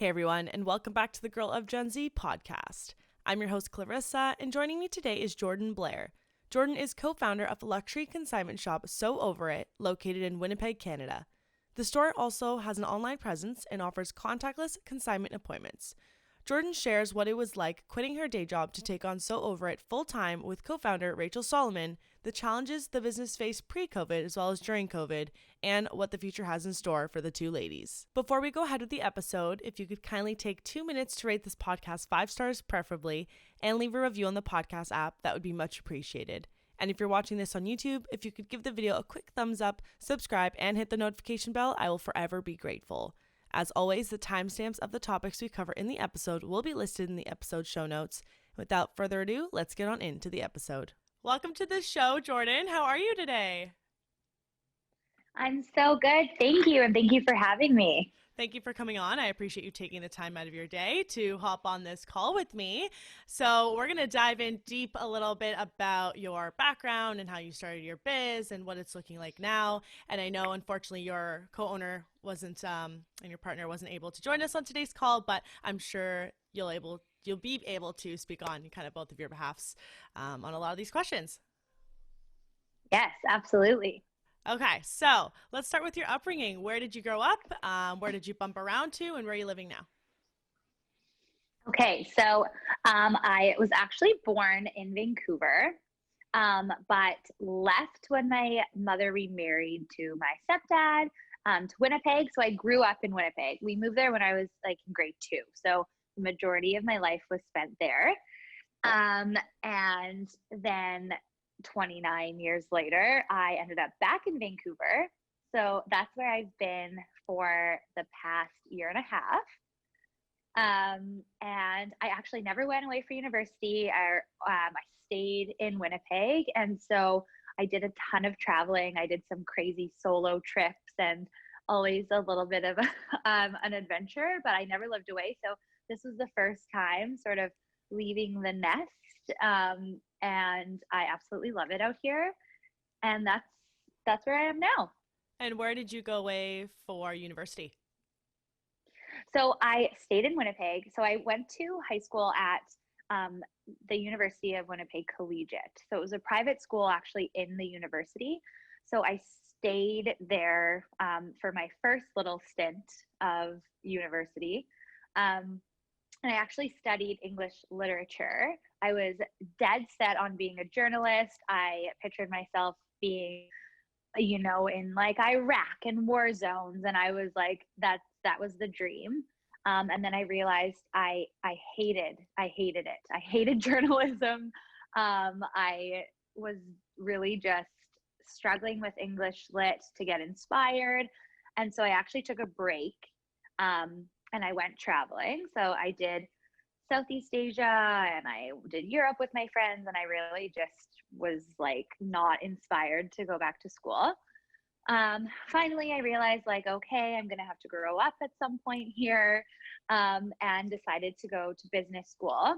Hey everyone, and welcome back to the Girl of Gen Z podcast. I'm your host Clarissa, and joining me today is Jordan Blair. Jordan is co-founder of the luxury consignment shop So Over It, located in Winnipeg, Canada. The store also has an online presence and offers contactless consignment appointments. Jordan shares what it was like quitting her day job to take on So Over It full-time with co-founder Rachel Solomon, the challenges the business faced pre-COVID as well as during COVID, and what the future has in store for the two ladies. Before we go ahead with the episode, if you could kindly take 2 minutes to rate this podcast 5 stars preferably, and leave a review on the podcast app, that would be much appreciated. And if you're watching this on YouTube, if you could give the video a quick thumbs up, subscribe, and hit the notification bell, I will forever be grateful. As always, the timestamps of the topics we cover in the episode will be listed in the episode show notes. Without further ado, let's get on into the episode. Welcome to the show, Jordan. How are you today? I'm so good. Thank you. And thank you for having me. Thank you for coming on. I appreciate you taking the time out of your day to hop on this call with me. So we're going to dive in deep a little bit about your background and how you started your biz and what it's looking like now. And I know, unfortunately, your co-owner wasn't and your partner wasn't able to join us on today's call, but I'm sure you'll be able to speak on kind of both of your behalfs on a lot of these questions. Yes, absolutely. Okay, so let's start with your upbringing. Where did you grow up? Where did you bump around to? And where are you living now? Okay, so I was actually born in Vancouver, but left when my mother remarried to my stepdad to Winnipeg. So I grew up in Winnipeg. We moved there when I was like in grade 2. So the majority of my life was spent there. And then 29 years later, I ended up back in Vancouver. So that's where I've been for the past year and a half. And I actually never went away for university. I stayed in Winnipeg. And so I did a ton of traveling. I did some crazy solo trips and always a little bit of an adventure, but I never lived away. So this was the first time sort of leaving the nest. And I absolutely love it out here. And that's where I am now. And where did you go away for university? So I stayed in Winnipeg. So I went to high school at the University of Winnipeg Collegiate. So it was a private school actually in the university. So I stayed there for my first little stint of university. And I actually studied English literature. I was dead set on being a journalist. I pictured myself being, in like Iraq and war zones. And I was like, that was the dream. And then I realized I hated it. I hated journalism. I was really just struggling with English lit to get inspired. And so I actually took a break. And I went traveling. So I did Southeast Asia and I did Europe with my friends. And I really just was like not inspired to go back to school. Finally, I realized like, okay, I'm going to have to grow up at some point here, and decided to go to business school.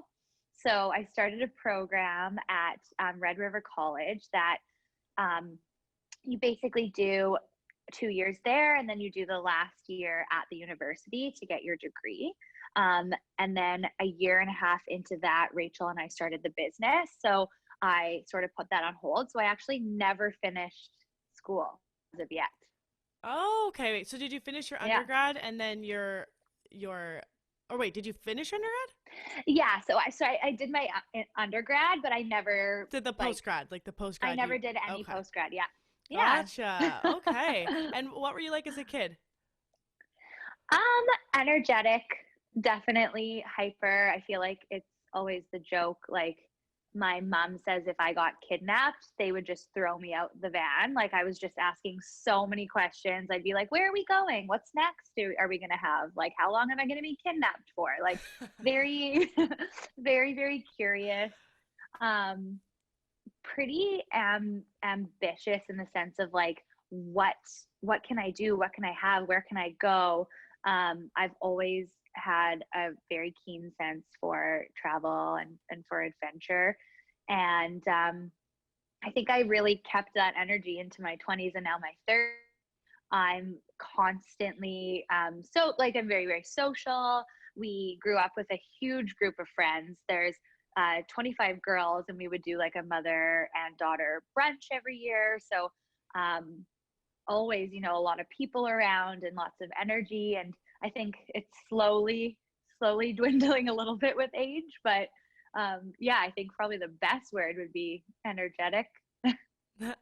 So I started a program at Red River College that you basically do 2 years there, and then you do the last year at the university to get your degree. And then a year and a half into that, Rachel and I started the business. So I sort of put that on hold. So I actually never finished school as of yet. Oh, okay. Wait. So did you finish your undergrad and then did you finish undergrad? Yeah. So I did my undergrad, but I never did the postgrad, like the postgrad. I never did any postgrad. Yeah. Gotcha. Okay. And what were you like as a kid? Energetic, definitely hyper. I feel like it's always the joke. Like my mom says, if I got kidnapped, they would just throw me out the van. Like I was just asking so many questions. I'd be like, where are we going? What's next? Are we going to have? Like, how long am I going to be kidnapped for? Like very, very, very curious. Pretty ambitious in the sense of like, what can I do? What can I have? Where can I go? I've always had a very keen sense for travel and for adventure. And I think I really kept that energy into my 20s and now my 30s. I'm constantly, I'm very, very social. We grew up with a huge group of friends. There's 25 girls, and we would do like a mother and daughter brunch every year. So um, always, a lot of people around and lots of energy. And I think it's slowly dwindling a little bit with age. But yeah, I think probably the best word would be energetic.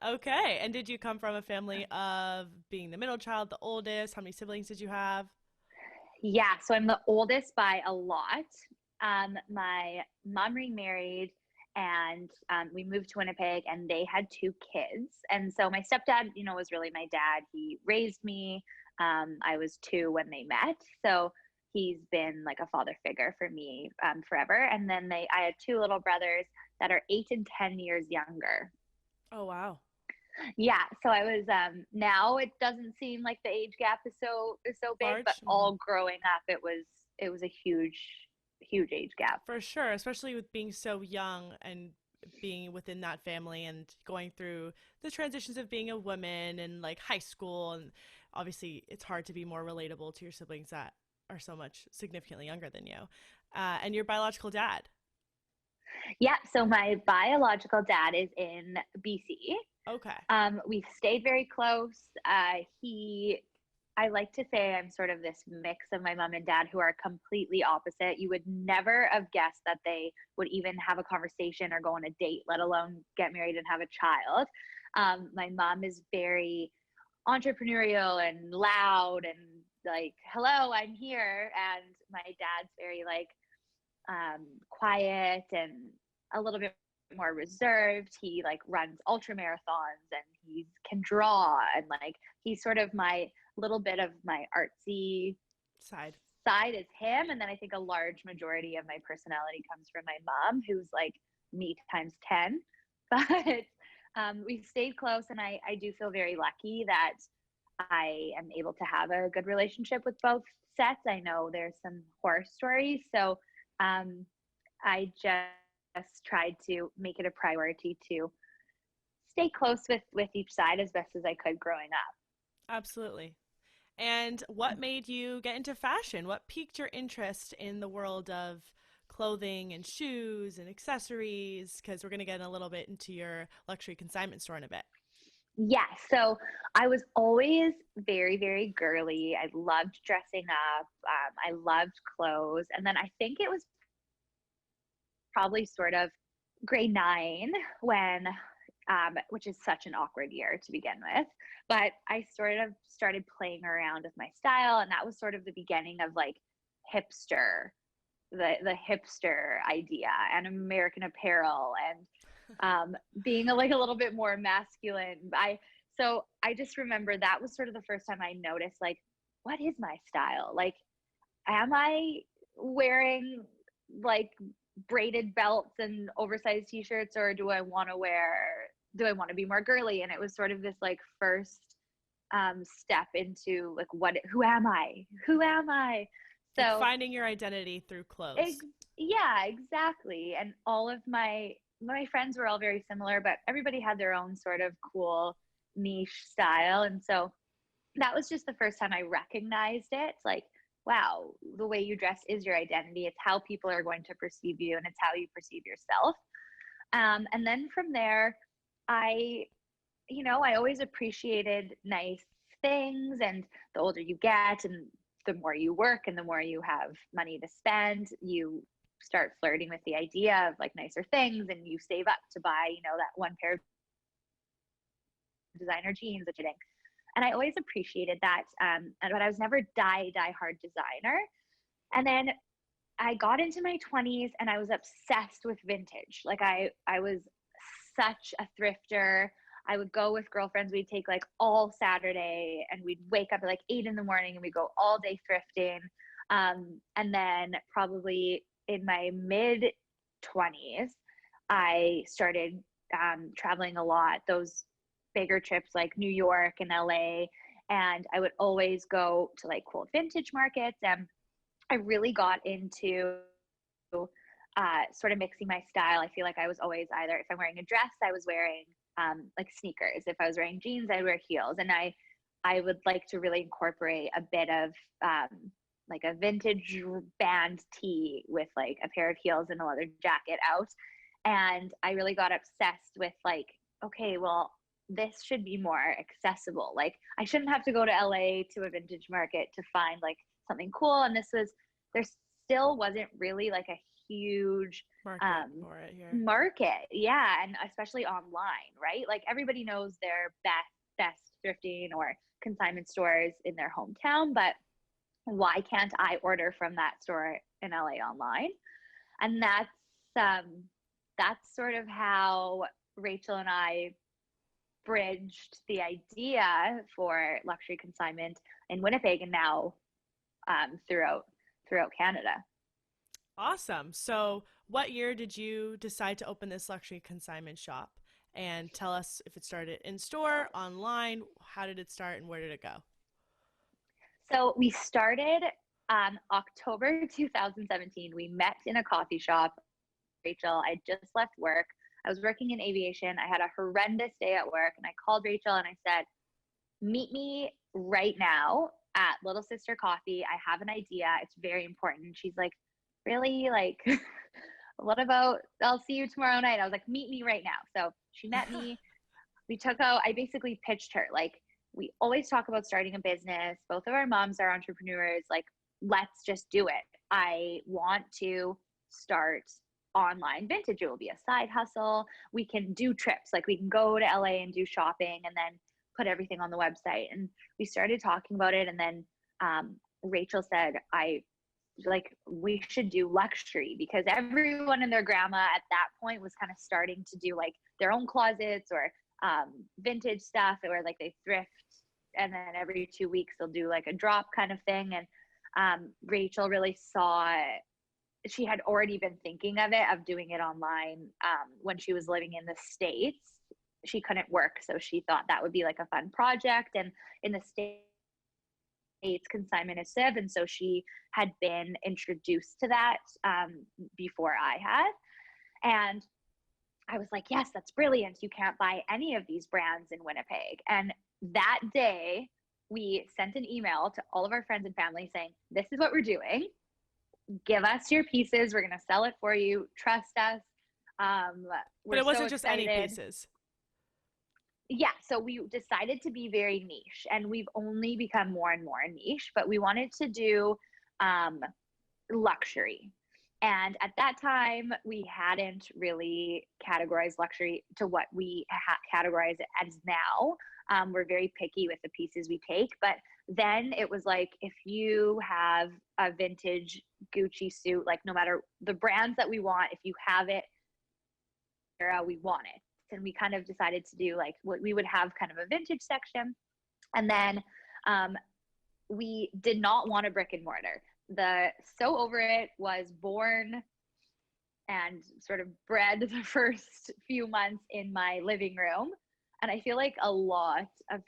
Okay. And did you come from a family of being the middle child, the oldest? How many siblings did you have? Yeah, so I'm the oldest by a lot. My mom remarried and we moved to Winnipeg and they had two kids. And so my stepdad, was really my dad. He raised me. I was two when they met. So he's been like a father figure for me forever. And then I had two little brothers that are 8 and 10 years younger. Oh, wow. Yeah, so I was now it doesn't seem like the age gap is so big, but Large? all growing up it was a huge age gap. For sure, especially with being so young and being within that family and going through the transitions of being a woman and like high school. And obviously, it's hard to be more relatable to your siblings that are so much significantly younger than you. And your biological dad. Yeah, so my biological dad is in BC. Okay. We've stayed very close. I like to say I'm sort of this mix of my mom and dad who are completely opposite. You would never have guessed that they would even have a conversation or go on a date, let alone get married and have a child. My mom is very entrepreneurial and loud and like, hello, I'm here. And my dad's very like quiet and a little bit more reserved. He like runs ultra marathons and he can draw and like he's sort of my little bit of my artsy Side. side is him. And then I think a large majority of my personality comes from my mom, who's like me times 10. But we've stayed close and I do feel very lucky that I am able to have a good relationship with both sets. I know there's some horror stories. So um, I just tried to make it a priority to stay close with each side as best as I could growing up. Absolutely. And what made you get into fashion? What piqued your interest in the world of clothing and shoes and accessories? Because we're going to get a little bit into your luxury consignment store in a bit. Yeah, so I was always very, very girly. I loved dressing up. I loved clothes. And then I think it was probably sort of grade 9 when which is such an awkward year to begin with, but I sort of started playing around with my style, and that was sort of the beginning of like hipster, the hipster idea and American Apparel and being like a little bit more masculine. I just remember that was sort of the first time I noticed like, what is my style? Like, am I wearing like braided belts and oversized t-shirts, or do I want to be more girly? And it was sort of this like first step into like, who am I? Like So finding your identity through clothes. yeah, exactly. And all of my friends were all very similar, but everybody had their own sort of cool niche style. And so that was just the first time I recognized it. Like, wow, the way you dress is your identity. It's how people are going to perceive you, and it's how you perceive yourself. And then from there, I, I always appreciated nice things. And the older you get, and the more you work, and the more you have money to spend, you start flirting with the idea of like nicer things, and you save up to buy, that one pair of designer jeans that you're doing. And I always appreciated that. But I was never die hard designer. And then I got into my 20s and I was obsessed with vintage. Like I was such a thrifter. I would go with girlfriends. We'd take like all Saturday and we'd wake up at like 8 a.m. and we'd go all day thrifting. And then probably in my mid 20s, I started traveling a lot. Those bigger trips like New York and LA. And I would always go to like cool vintage markets. And I really got into sort of mixing my style. I feel like I was always either, if I'm wearing a dress, I was wearing like sneakers. If I was wearing jeans, I'd wear heels. And I I would like to really incorporate a bit of like a vintage band tee with like a pair of heels and a leather jacket out. And I really got obsessed with like, okay, well, this should be more accessible. Like I shouldn't have to go to LA to a vintage market to find like something cool. And there still wasn't really like a huge Market for it here. market. Yeah. And especially online, right? Like everybody knows their best thrifting or consignment stores in their hometown, but why can't I order from that store in LA online? And that's sort of how Rachel and I bridged the idea for luxury consignment in Winnipeg and now throughout Canada. Awesome. So, what year did you decide to open this luxury consignment shop? And tell us if it started in store, online, how did it start, and where did it go? So we started October 2017. We met in a coffee shop. Rachel, I just left work. I was working in aviation. I had a horrendous day at work, and I called Rachel and I said, meet me right now at Little Sister Coffee. I have an idea. It's very important. And she's like, really? Like, what about, I'll see you tomorrow night. I was like, meet me right now. So she met me. I basically pitched her, like, we always talk about starting a business. Both of our moms are entrepreneurs. Like, let's just do it. I want to start online vintage. It will be a side hustle. We can do trips. Like we can go to LA and do shopping and then put everything on the website. And we started talking about it. And then Rachel said, we should do luxury, because everyone and their grandma at that point was kind of starting to do like their own closets or vintage stuff, or like they thrift, and then every 2 weeks they'll do like a drop kind of thing. And Rachel really saw it. She had already been thinking of doing it online when she was living in the States. She couldn't work, so she thought that would be like a fun project. And in the States, consignment is civ, and so she had been introduced to that before I had. And I was like, yes, that's brilliant. You can't buy any of these brands in Winnipeg. And that day, we sent an email to all of our friends and family saying, this is what we're doing. Give us your pieces. We're going to sell it for you. Trust us. But it wasn't just any pieces. Yeah, so we decided to be very niche, and we've only become more and more niche, but we wanted to do luxury. And at that time, we hadn't really categorized luxury to what we categorize it as now. We're very picky with the pieces we take, but then it was like, if you have a vintage Gucci suit, like no matter the brands that we want, if you have it, we want it. And we kind of decided to do like what we would have kind of a vintage section. And then we did not want a brick and mortar. The So Over It was born and sort of bred the first few months in my living room. And I feel like a lot of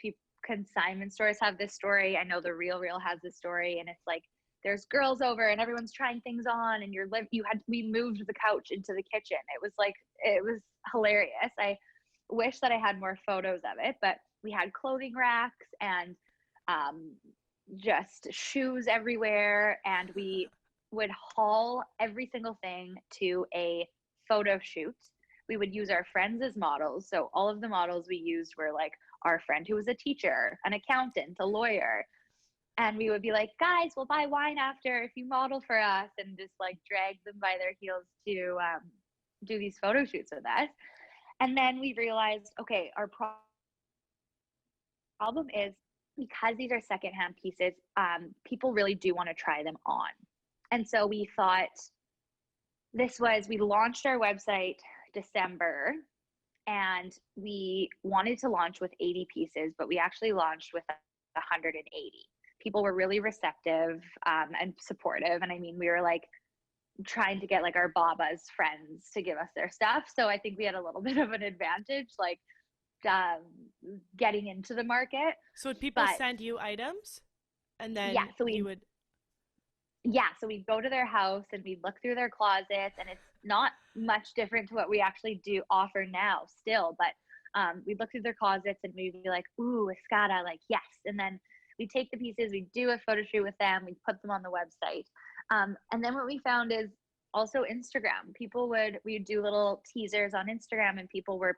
consignment stores have this story. I know the Real has this story, and it's like there's girls over and everyone's trying things on, and we moved the couch into the kitchen. It was hilarious. I wish that I had more photos of it, but we had clothing racks and just shoes everywhere, and we would haul every single thing to a photo shoot. We would use our friends as models. So all of the models we used were like our friend who was a teacher, an accountant, a lawyer. And we would be like, guys, we'll buy wine after if you model for us, and just like drag them by their heels to do these photo shoots with us. And then we realized, okay, our problem is, because these are secondhand pieces, people really do want to try them on. And so we thought we launched our website December, and we wanted to launch with 80 pieces, but we actually launched with 180. People were really receptive and supportive. And I mean, we were like trying to get like our Baba's friends to give us their stuff. So I think we had a little bit of an advantage, like getting into the market. So would people send you items, and then so we'd go to their house and we'd look through their closets, and it's not much different to what we actually do offer now still, but We'd look through their closets and we'd be like, ooh, Escada, like, yes. And then we take the pieces, we do a photo shoot with them, we put them on the website. And then what we found is also Instagram. We'd do little teasers on Instagram, and people were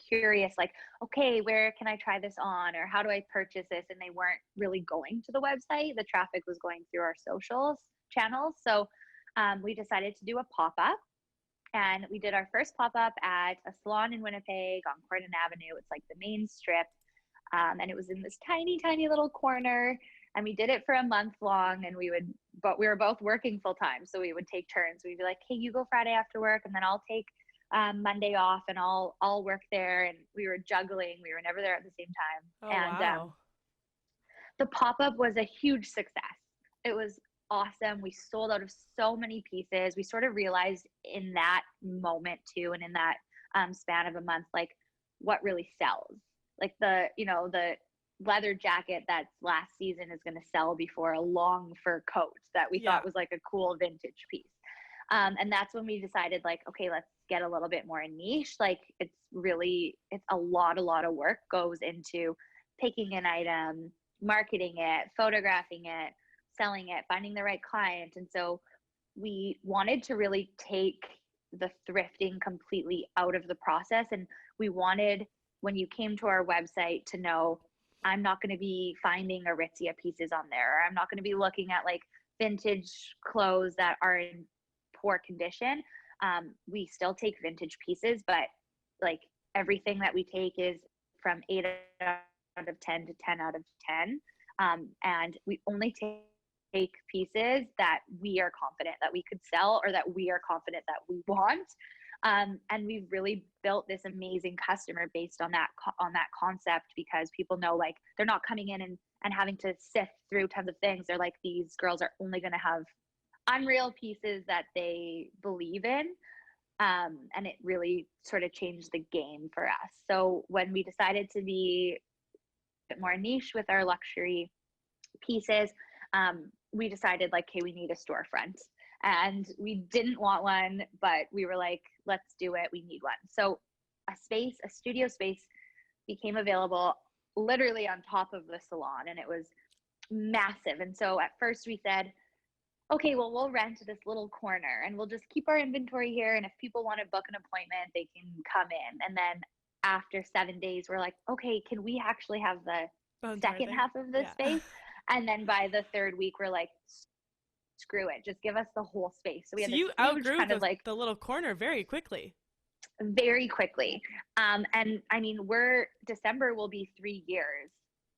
curious, like, okay, where can I try this on? Or how do I purchase this? And they weren't really going to the website. The traffic was going through our socials channels. So we decided to do a pop-up. And we did our first pop-up at a salon in Winnipeg on Croydon Avenue. It's like the main strip. And it was in this tiny, tiny little corner. And we did it for a month long, and we were both working full time. So we would take turns. We'd be like, hey, you go Friday after work, and then I'll take Monday off, and I'll work there. And we were juggling. We were never there at the same time. Oh, and wow. the pop-up was a huge success. It was awesome. We sold out of so many pieces. We sort of realized in that moment too, and in that span of a month, like, what really sells. Like the leather jacket that's last season is going to sell before a long fur coat that we thought was like a cool vintage piece. And that's when we decided, like, okay, let's get a little bit more niche. Like, it's a lot of work goes into picking an item, marketing it, photographing it, selling it, finding the right client. And so we wanted to really take the thrifting completely out of the process. And we wanted, when you came to our website, to know, I'm not going to be finding Aritzia pieces on there, or I'm not going to be looking at like vintage clothes that are in poor condition. We still take vintage pieces, but like everything that we take is from 8 out of 10 to 10 out of 10. And we only take pieces that we are confident that we could sell, or that we are confident that we want. And we've really built this amazing customer based on that concept, because people know, like, they're not coming in and having to sift through tons of things. They're like, these girls are only going to have unreal pieces that they believe in. And it really sort of changed the game for us. So when we decided to be a bit more niche with our luxury pieces, we decided, like, hey, we need a storefront. And we didn't want one, but we were like, let's do it. We need one. So a studio space became available literally on top of the salon, and it was massive. And so at first we said, okay, well, we'll rent this little corner and we'll just keep our inventory here. And if people want to book an appointment, they can come in. And then after 7 days, we're like, okay, can we actually have the second half of the space? And then by the third week, we're like, screw it, just give us the whole space. So we had you outgrew kind of like the little corner very quickly. And I mean, December will be 3 years,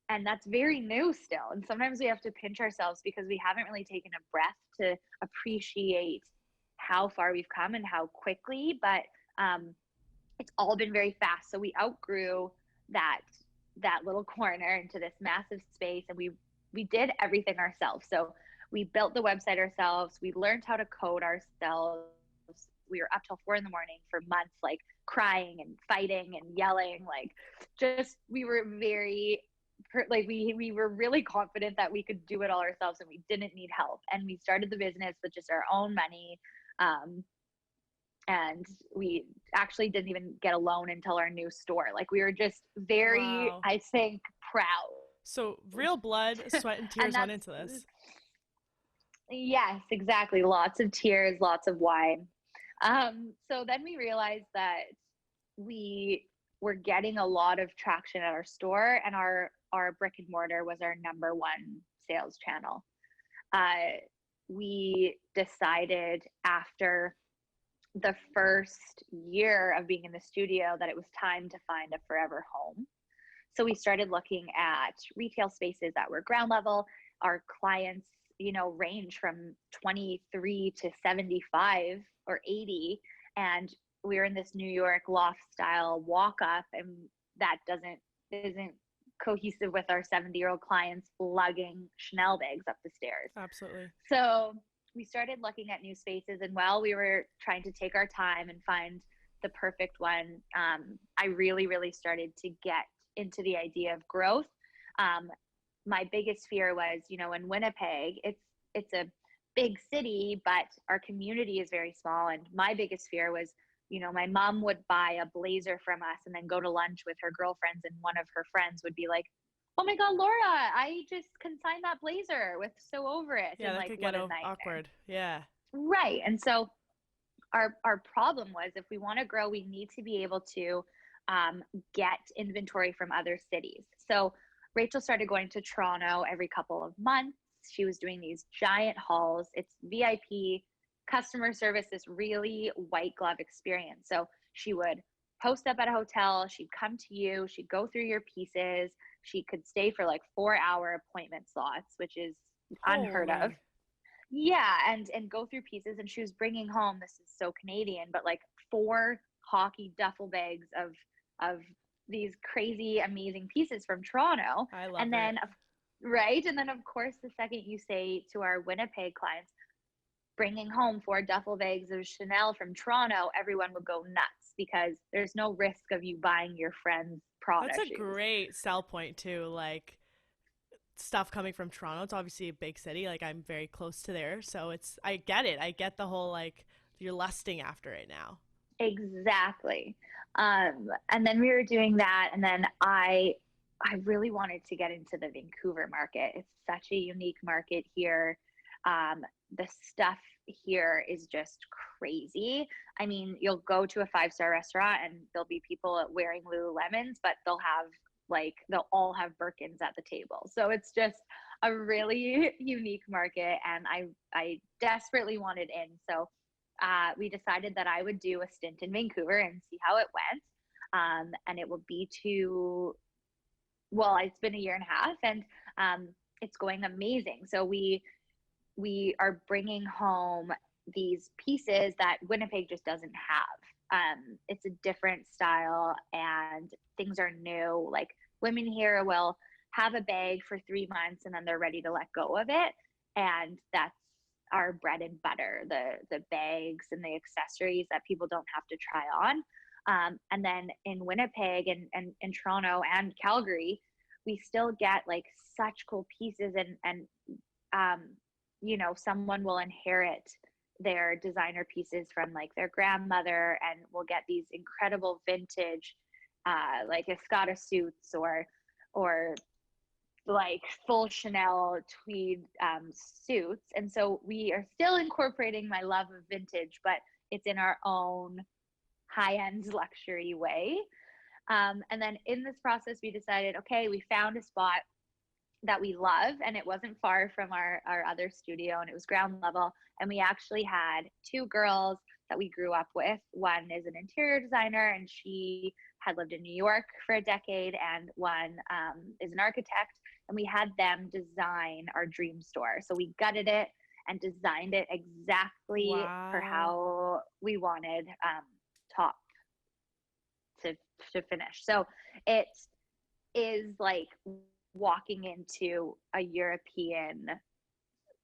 and that's very new still. And sometimes we have to pinch ourselves because we haven't really taken a breath to appreciate how far we've come and how quickly, but it's all been very fast. So we outgrew that little corner into this massive space, and we did everything ourselves. So we built the website ourselves. We learned how to code ourselves. We were up till 4 a.m. for months, like crying and fighting and yelling. Like, just, we were we were really confident that we could do it all ourselves and we didn't need help. And we started the business with just our own money. And we actually didn't even get a loan until our new store. Like, we were just very, I think, proud. So real blood, sweat, and tears went into this. Yes, exactly. Lots of tears, lots of wine. So then we realized that we were getting a lot of traction at our store, and our brick and mortar was our number one sales channel. We decided after the first year of being in the studio that it was time to find a forever home. So we started looking at retail spaces that were ground level. Our clients, range from 23 to 75 or 80. And we were in this New York loft style walk up, and that isn't cohesive with our 70-year-old clients lugging Chanel bags up the stairs. Absolutely. So we started looking at new spaces, and while we were trying to take our time and find the perfect one, I really, really started to get into the idea of growth. My biggest fear was, in Winnipeg, it's a big city, but our community is very small. And my biggest fear was my mom would buy a blazer from us and then go to lunch with her girlfriends, and one of her friends would be like, oh my God, Laura, I just consigned that blazer with So Over It. Yeah, And that like, could what get a nightmare. awkward. Yeah. Right. And so our problem was, if we want to grow, we need to be able to get inventory from other cities. So Rachel started going to Toronto every couple of months. She was doing these giant hauls. It's VIP customer service, this really white glove experience. So she would post up at a hotel, she'd come to you, she'd go through your pieces. She could stay for like 4-hour appointment slots, which is unheard of. Holy. Yeah, and go through pieces, and she was bringing home, this is so Canadian, but like 4 hockey duffel bags of these crazy amazing pieces from Toronto. I love And then it. right, and then of course the second you say to our Winnipeg clients, bringing home 4 duffel bags of Chanel from Toronto, everyone would go nuts because there's no risk of you buying your friend's Prada That's a shoes. great sell point too. Like stuff coming from Toronto. It's obviously a big city. Like I'm very close to there, so I get it. I get the whole like you're lusting after it now. Exactly. And then we were doing that, and then I really wanted to get into the Vancouver market. It's such a unique market here. The stuff here is just crazy. I mean, you'll go to a 5-star restaurant and there'll be people wearing Lululemons, but they'll all have Birkins at the table. So it's just a really unique market, and I desperately wanted in. So we decided that I would do a stint in Vancouver and see how it went. And it will be it's been a year and a half, and it's going amazing. So we are bringing home these pieces that Winnipeg just doesn't have. It's a different style, and things are new. Like, women here will have a bag for 3 months and then they're ready to let go of it. And that's our bread and butter, the bags and the accessories that people don't have to try on. And then in Winnipeg and in Toronto and Calgary, we still get like such cool pieces, and someone will inherit their designer pieces from like their grandmother, and we'll get these incredible vintage like Escada suits or like full Chanel tweed suits. And so we are still incorporating my love of vintage, but it's in our own high-end luxury way. And then in this process, we decided, okay, we found a spot that we love, and it wasn't far from our other studio, and it was ground level. And we actually had 2 girls that we grew up with. One is an interior designer, and she had lived in New York for a decade, and one is an architect, and we had them design our dream store. So we gutted it and designed it exactly for Wow. how we wanted top to finish. So it is like walking into a European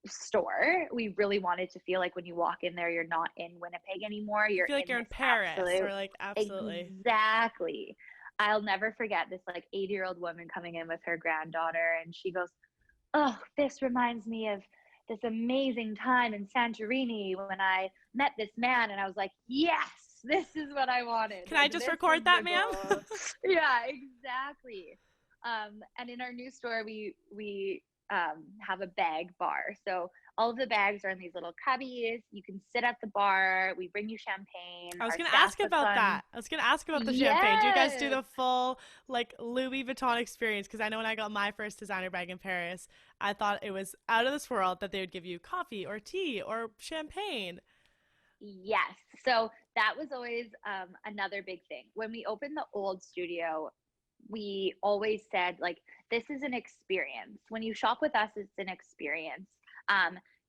store. We really wanted to feel like when you walk in there, you're not in Winnipeg anymore. You You're feel like in you're in this Paris absolute, or like absolutely. exactly. I'll never forget this like 80-year-old woman coming in with her granddaughter, and she goes, oh, this reminds me of this amazing time in Santorini when I met this man. And I was like, yes, this is what I wanted. Can I Like, just this record is that, the ma'am? goal. Yeah, exactly. And in our new store, we have a bag bar. So all of the bags are in these little cubbies. You can sit at the bar. We bring you champagne. I was Our gonna staff ask puts about on. that. I was gonna ask about the champagne. Do you guys do Yes. the full like Louis Vuitton experience? Because I know when I got my first designer bag in Paris, I thought it was out of this world that they would give you coffee or tea or champagne. Yes. So that was always another big thing. When we opened the old studio, we always said, like, this is an experience. When you shop with us, it's an experience.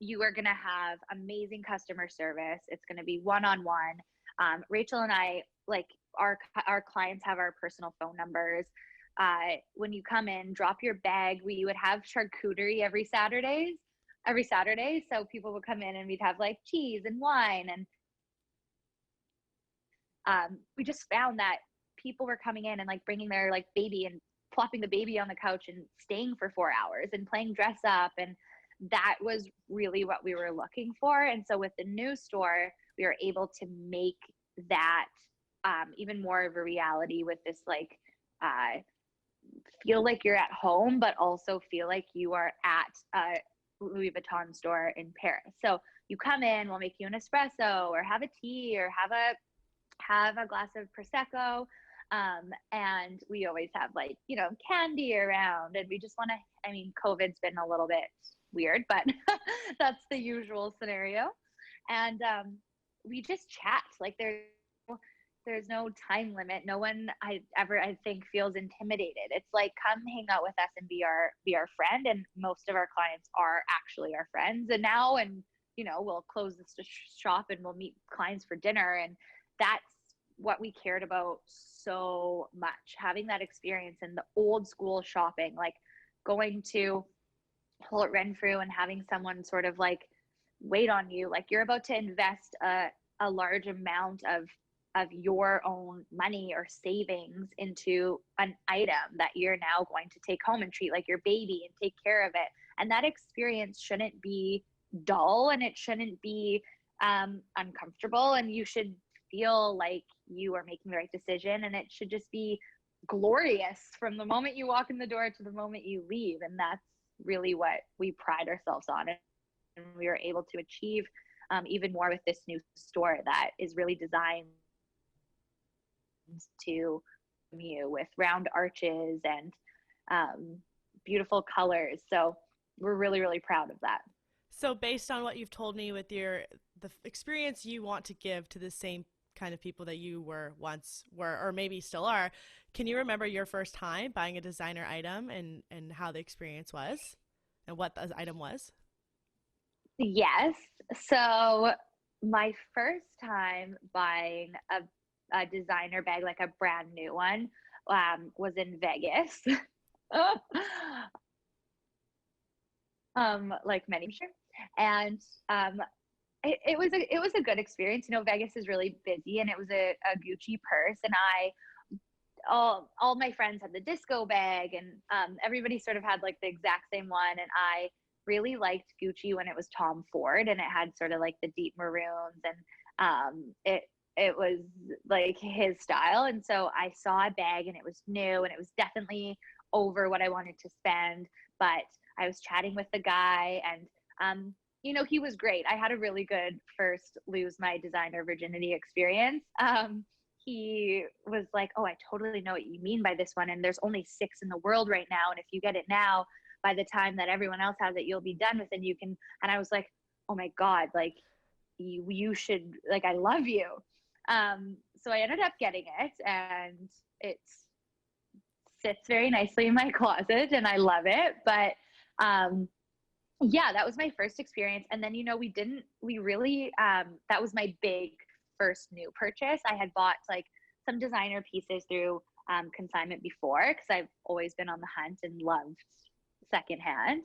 You are going to have amazing customer service. It's going to be one-on-one. Rachel and I, like, our clients have our personal phone numbers. When you come in, drop your bag. We would have charcuterie every Saturday. So people would come in and we'd have like cheese and wine. And we just found that people were coming in and like bringing their like baby and plopping the baby on the couch and staying for 4 hours and playing dress up. And that was really what we were looking for. And so with the new store, we were able to make that even more of a reality with this like feel like you're at home, but also feel like you are at a Louis Vuitton store in Paris. So you come in, we'll make you an espresso or have a tea or have a glass of prosecco. And we always have like, you know, candy around, and we just want to, I mean, COVID's been a little bit weird, but that's the usual scenario. And we just chat. Like there's no time limit. No one I think feels intimidated. It's like, come hang out with us and be our friend. And most of our clients are actually our friends. And now, and you know, we'll close this shop and we'll meet clients for dinner. And that's what we cared about so much, having that experience in the old school shopping, like going to Holt Renfrew and having someone sort of like wait on you, like you're about to invest a large amount of your own money or savings into an item that you're now going to take home and treat like your baby and take care of it. And that experience shouldn't be dull, and it shouldn't be uncomfortable, and you should feel like you are making the right decision, and it should just be glorious from the moment you walk in the door to the moment you leave. And that's really what we pride ourselves on, and we were able to achieve even more with this new store that is really designed to you with round arches and beautiful colors. So we're really, really proud of that. So based on what you've told me with the experience you want to give to the same kind of people that you once were, or maybe still are, can you remember your first time buying a designer item and how the experience was and what the item was? Yes. So my first time buying a designer bag, like a brand new one, was in Vegas. Like many, sure. And it was a good experience. You know, Vegas is really busy, and it was a Gucci purse, and all my friends had the disco bag, and everybody sort of had like the exact same one. And I really liked Gucci when it was Tom Ford, and it had sort of like the deep maroons, and it was like his style. And so I saw a bag, and it was new, and it was definitely over what I wanted to spend. But I was chatting with the guy, and you know, he was great. I had a really good first lose my designer virginity experience. He was like, "Oh, I totally know what you mean by this one. And there's only 6 in the world right now. And if you get it now, by the time that everyone else has it, you'll be done with it. And you can," and I was like, "Oh my God, like you should, like, I love you." So I ended up getting it, and it sits very nicely in my closet, and I love it. But yeah, that was my first experience. And then, you know, we really, that was my big first new purchase. I had bought like some designer pieces through consignment before, because I've always been on the hunt and loved secondhand.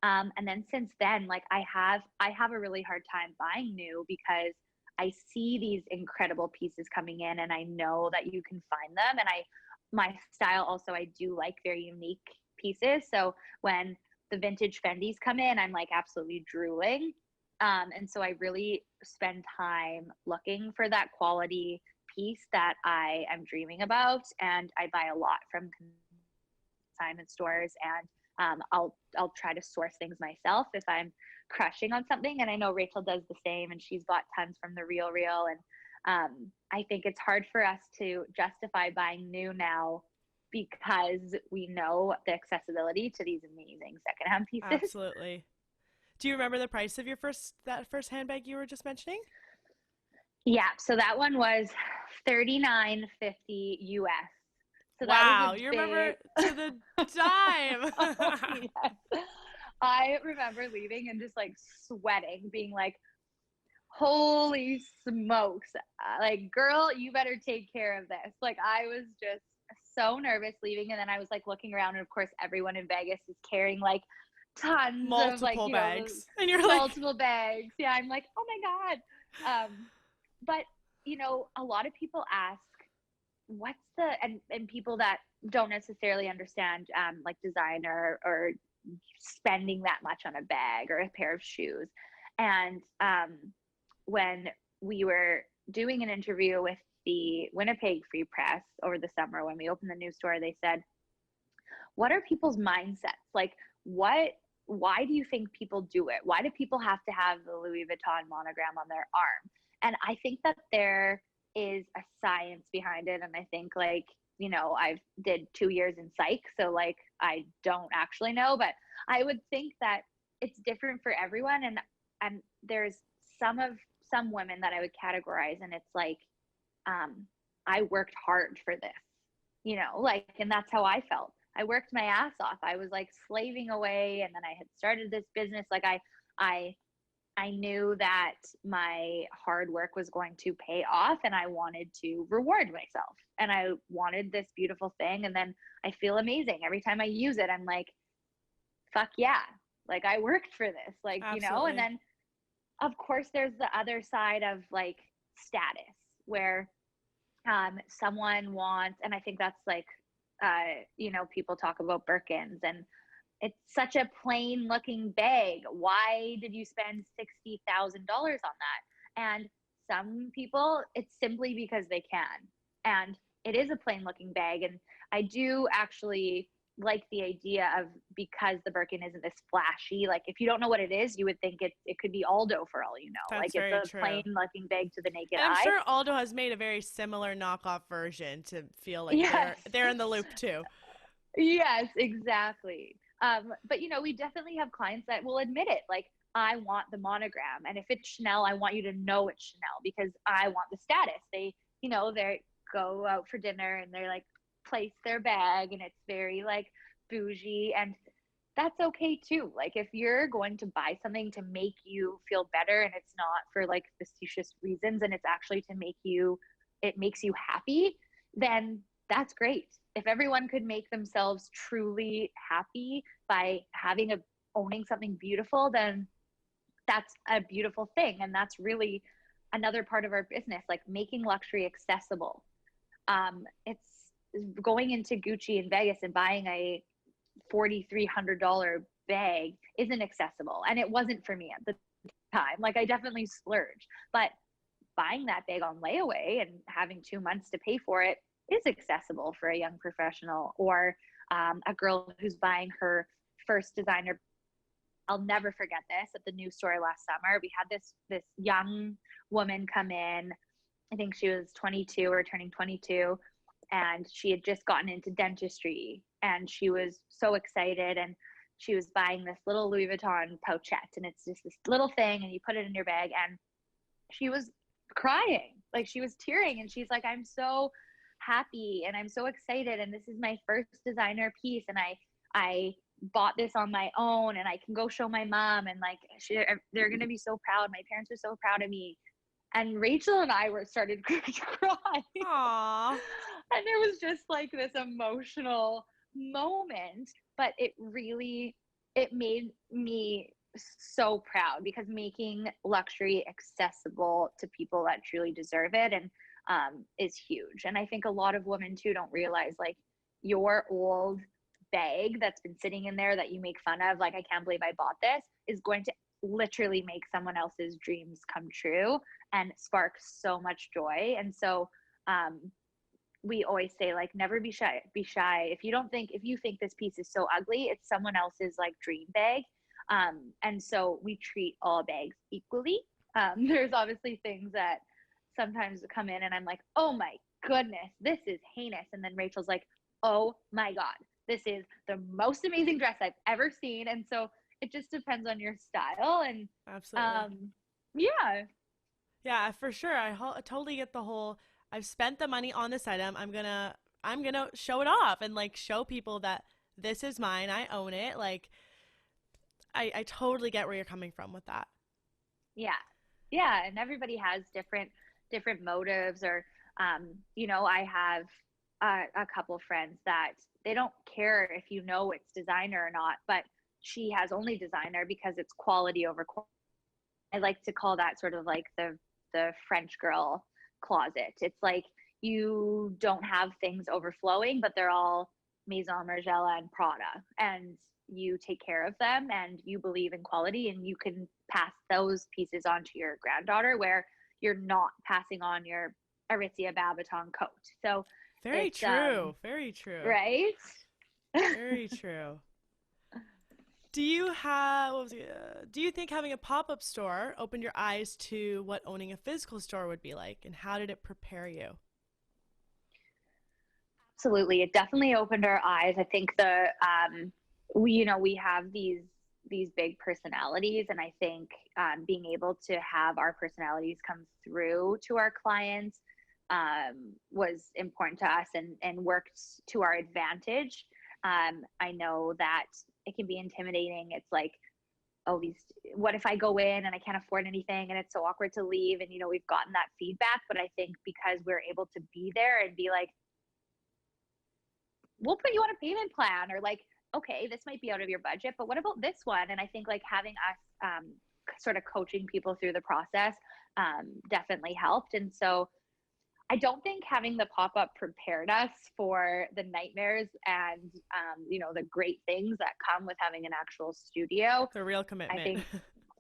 And then since then, like I have a really hard time buying new, because I see these incredible pieces coming in, and I know that you can find them. And my style also, I do like very unique pieces. So when the vintage Fendi's come in, I'm like absolutely drooling. And so I really spend time looking for that quality piece that I am dreaming about. And I buy a lot from consignment stores, and I'll try to source things myself if I'm crushing on something. And I know Rachel does the same, and she's bought tons from the Real Real. And I think it's hard for us to justify buying new now, because we know the accessibility to these amazing secondhand pieces. Absolutely. Do you remember the price of that first handbag you were just mentioning? Yeah, so that one was $39.50 US. So wow, that was you remember to the dime. Oh, yes. I remember leaving and just like sweating, being like, holy smokes, like, girl, you better take care of this. Like, I was just so nervous leaving. And then I was like looking around, and of course everyone in Vegas is carrying like tons of like, you bags, know, and you're multiple bags. Yeah, I'm like, oh my God. But you know, a lot of people ask, what's the, and people that don't necessarily understand like designer or spending that much on a bag or a pair of shoes. And when we were doing an interview with the Winnipeg Free Press over the summer when we opened the new store, they said, what are people's mindsets? Like, why do you think people do it? Why do people have to have the Louis Vuitton monogram on their arm? And I think that there is a science behind it. And I think, like, you know, I've did 2 years in psych, so like I don't actually know, but I would think that it's different for everyone. And there's some women that I would categorize, and it's like, I worked hard for this, you know, like, and that's how I felt. I worked my ass off. I was like slaving away, and then I had started this business. Like I knew that my hard work was going to pay off, and I wanted to reward myself, and I wanted this beautiful thing. And then I feel amazing every time I use it. I'm like, fuck yeah. Like, I worked for this, like, Absolutely. you know. And then of course there's the other side of like status, where someone wants, and I think that's like, you know, people talk about Birkins, and it's such a plain looking bag. Why did you spend $60,000 on that? And some people, it's simply because they can. And it is a plain looking bag. And I do actually like the idea of, because the Birkin isn't this flashy, like if you don't know what it is, you would think it could be Aldo for all you know. That's like very it's a true. plain looking bag to the naked And I'm eye. sure Aldo has made a very similar knockoff version to feel like Yes. they're in the loop too. Yes, exactly. But you know, we definitely have clients that will admit it. Like, I want the monogram, and if it's Chanel, I want you to know it's Chanel because I want the status. They, you know, they go out for dinner and they're like place their bag, and it's very like bougie, and that's okay too. Like, if you're going to buy something to make you feel better, and it's not for like facetious reasons, and it's actually to make you, it makes you happy, then that's great. If everyone could make themselves truly happy by owning something beautiful, then that's a beautiful thing. And that's really another part of our business, like making luxury accessible. It's going into Gucci in Vegas and buying a $4,300 bag isn't accessible. And it wasn't for me at the time. Like, I definitely splurged, but buying that bag on layaway and having 2 months to pay for it is accessible for a young professional, or a girl who's buying her first designer. I'll never forget this. At the new store last summer, we had this young woman come in. I think she was 22 or turning 22, and she had just gotten into dentistry, and she was so excited, and she was buying this little Louis Vuitton pouchette, and it's just this little thing, and you put it in your bag, and she was crying, like she was tearing, and she's like, I'm so happy and I'm so excited, and this is my first designer piece, and I bought this on my own, and I can go show my mom, and like they're gonna be so proud. My parents are so proud of me. And Rachel and I started to cry. Aww. And it was just like this emotional moment, but it made me so proud, because making luxury accessible to people that truly deserve it, and is huge. And I think a lot of women too don't realize, like, your old bag that's been sitting in there that you make fun of, like, I can't believe I bought this, is going to literally make someone else's dreams come true and spark so much joy. And so we always say, like, never be shy. If you think this piece is so ugly, it's someone else's like dream bag. And so we treat all bags equally. There's obviously things that sometimes come in and I'm like, oh my goodness, this is heinous. And then Rachel's like, oh my God, this is the most amazing dress I've ever seen. And so it just depends on your style. And Absolutely. Yeah, for sure. I totally get the whole, I've spent the money on this item. I'm gonna show it off and like show people that this is mine. I own it. Like, I totally get where you're coming from with that. Yeah, and everybody has different motives, or you know, I have a couple friends that they don't care if you know it's designer or not, but she has only designer because it's quality over quality. I like to call that sort of like the French girl closet. It's like you don't have things overflowing, but they're all Maison Margiela and Prada, and you take care of them, and you believe in quality, and you can pass those pieces on to your granddaughter, where you're not passing on your Aritzia Babaton coat. So Very it's, true. Very true. right? Very true. Do you have, what was it, do you think having a pop-up store opened your eyes to what owning a physical store would be like, and how did it prepare you? Absolutely. It definitely opened our eyes. I think we have these big personalities, and I think being able to have our personalities come through to our clients was important to us, and worked to our advantage. I know that it can be intimidating. It's like, oh, what if I go in and I can't afford anything and it's so awkward to leave? And, we've gotten that feedback, but I think because we're able to be there and be like, we'll put you on a payment plan, or like, okay, this might be out of your budget, but what about this one? And I think like having us sort of coaching people through the process definitely helped. And so I don't think having the pop-up prepared us for the nightmares and, the great things that come with having an actual studio. The real commitment. I think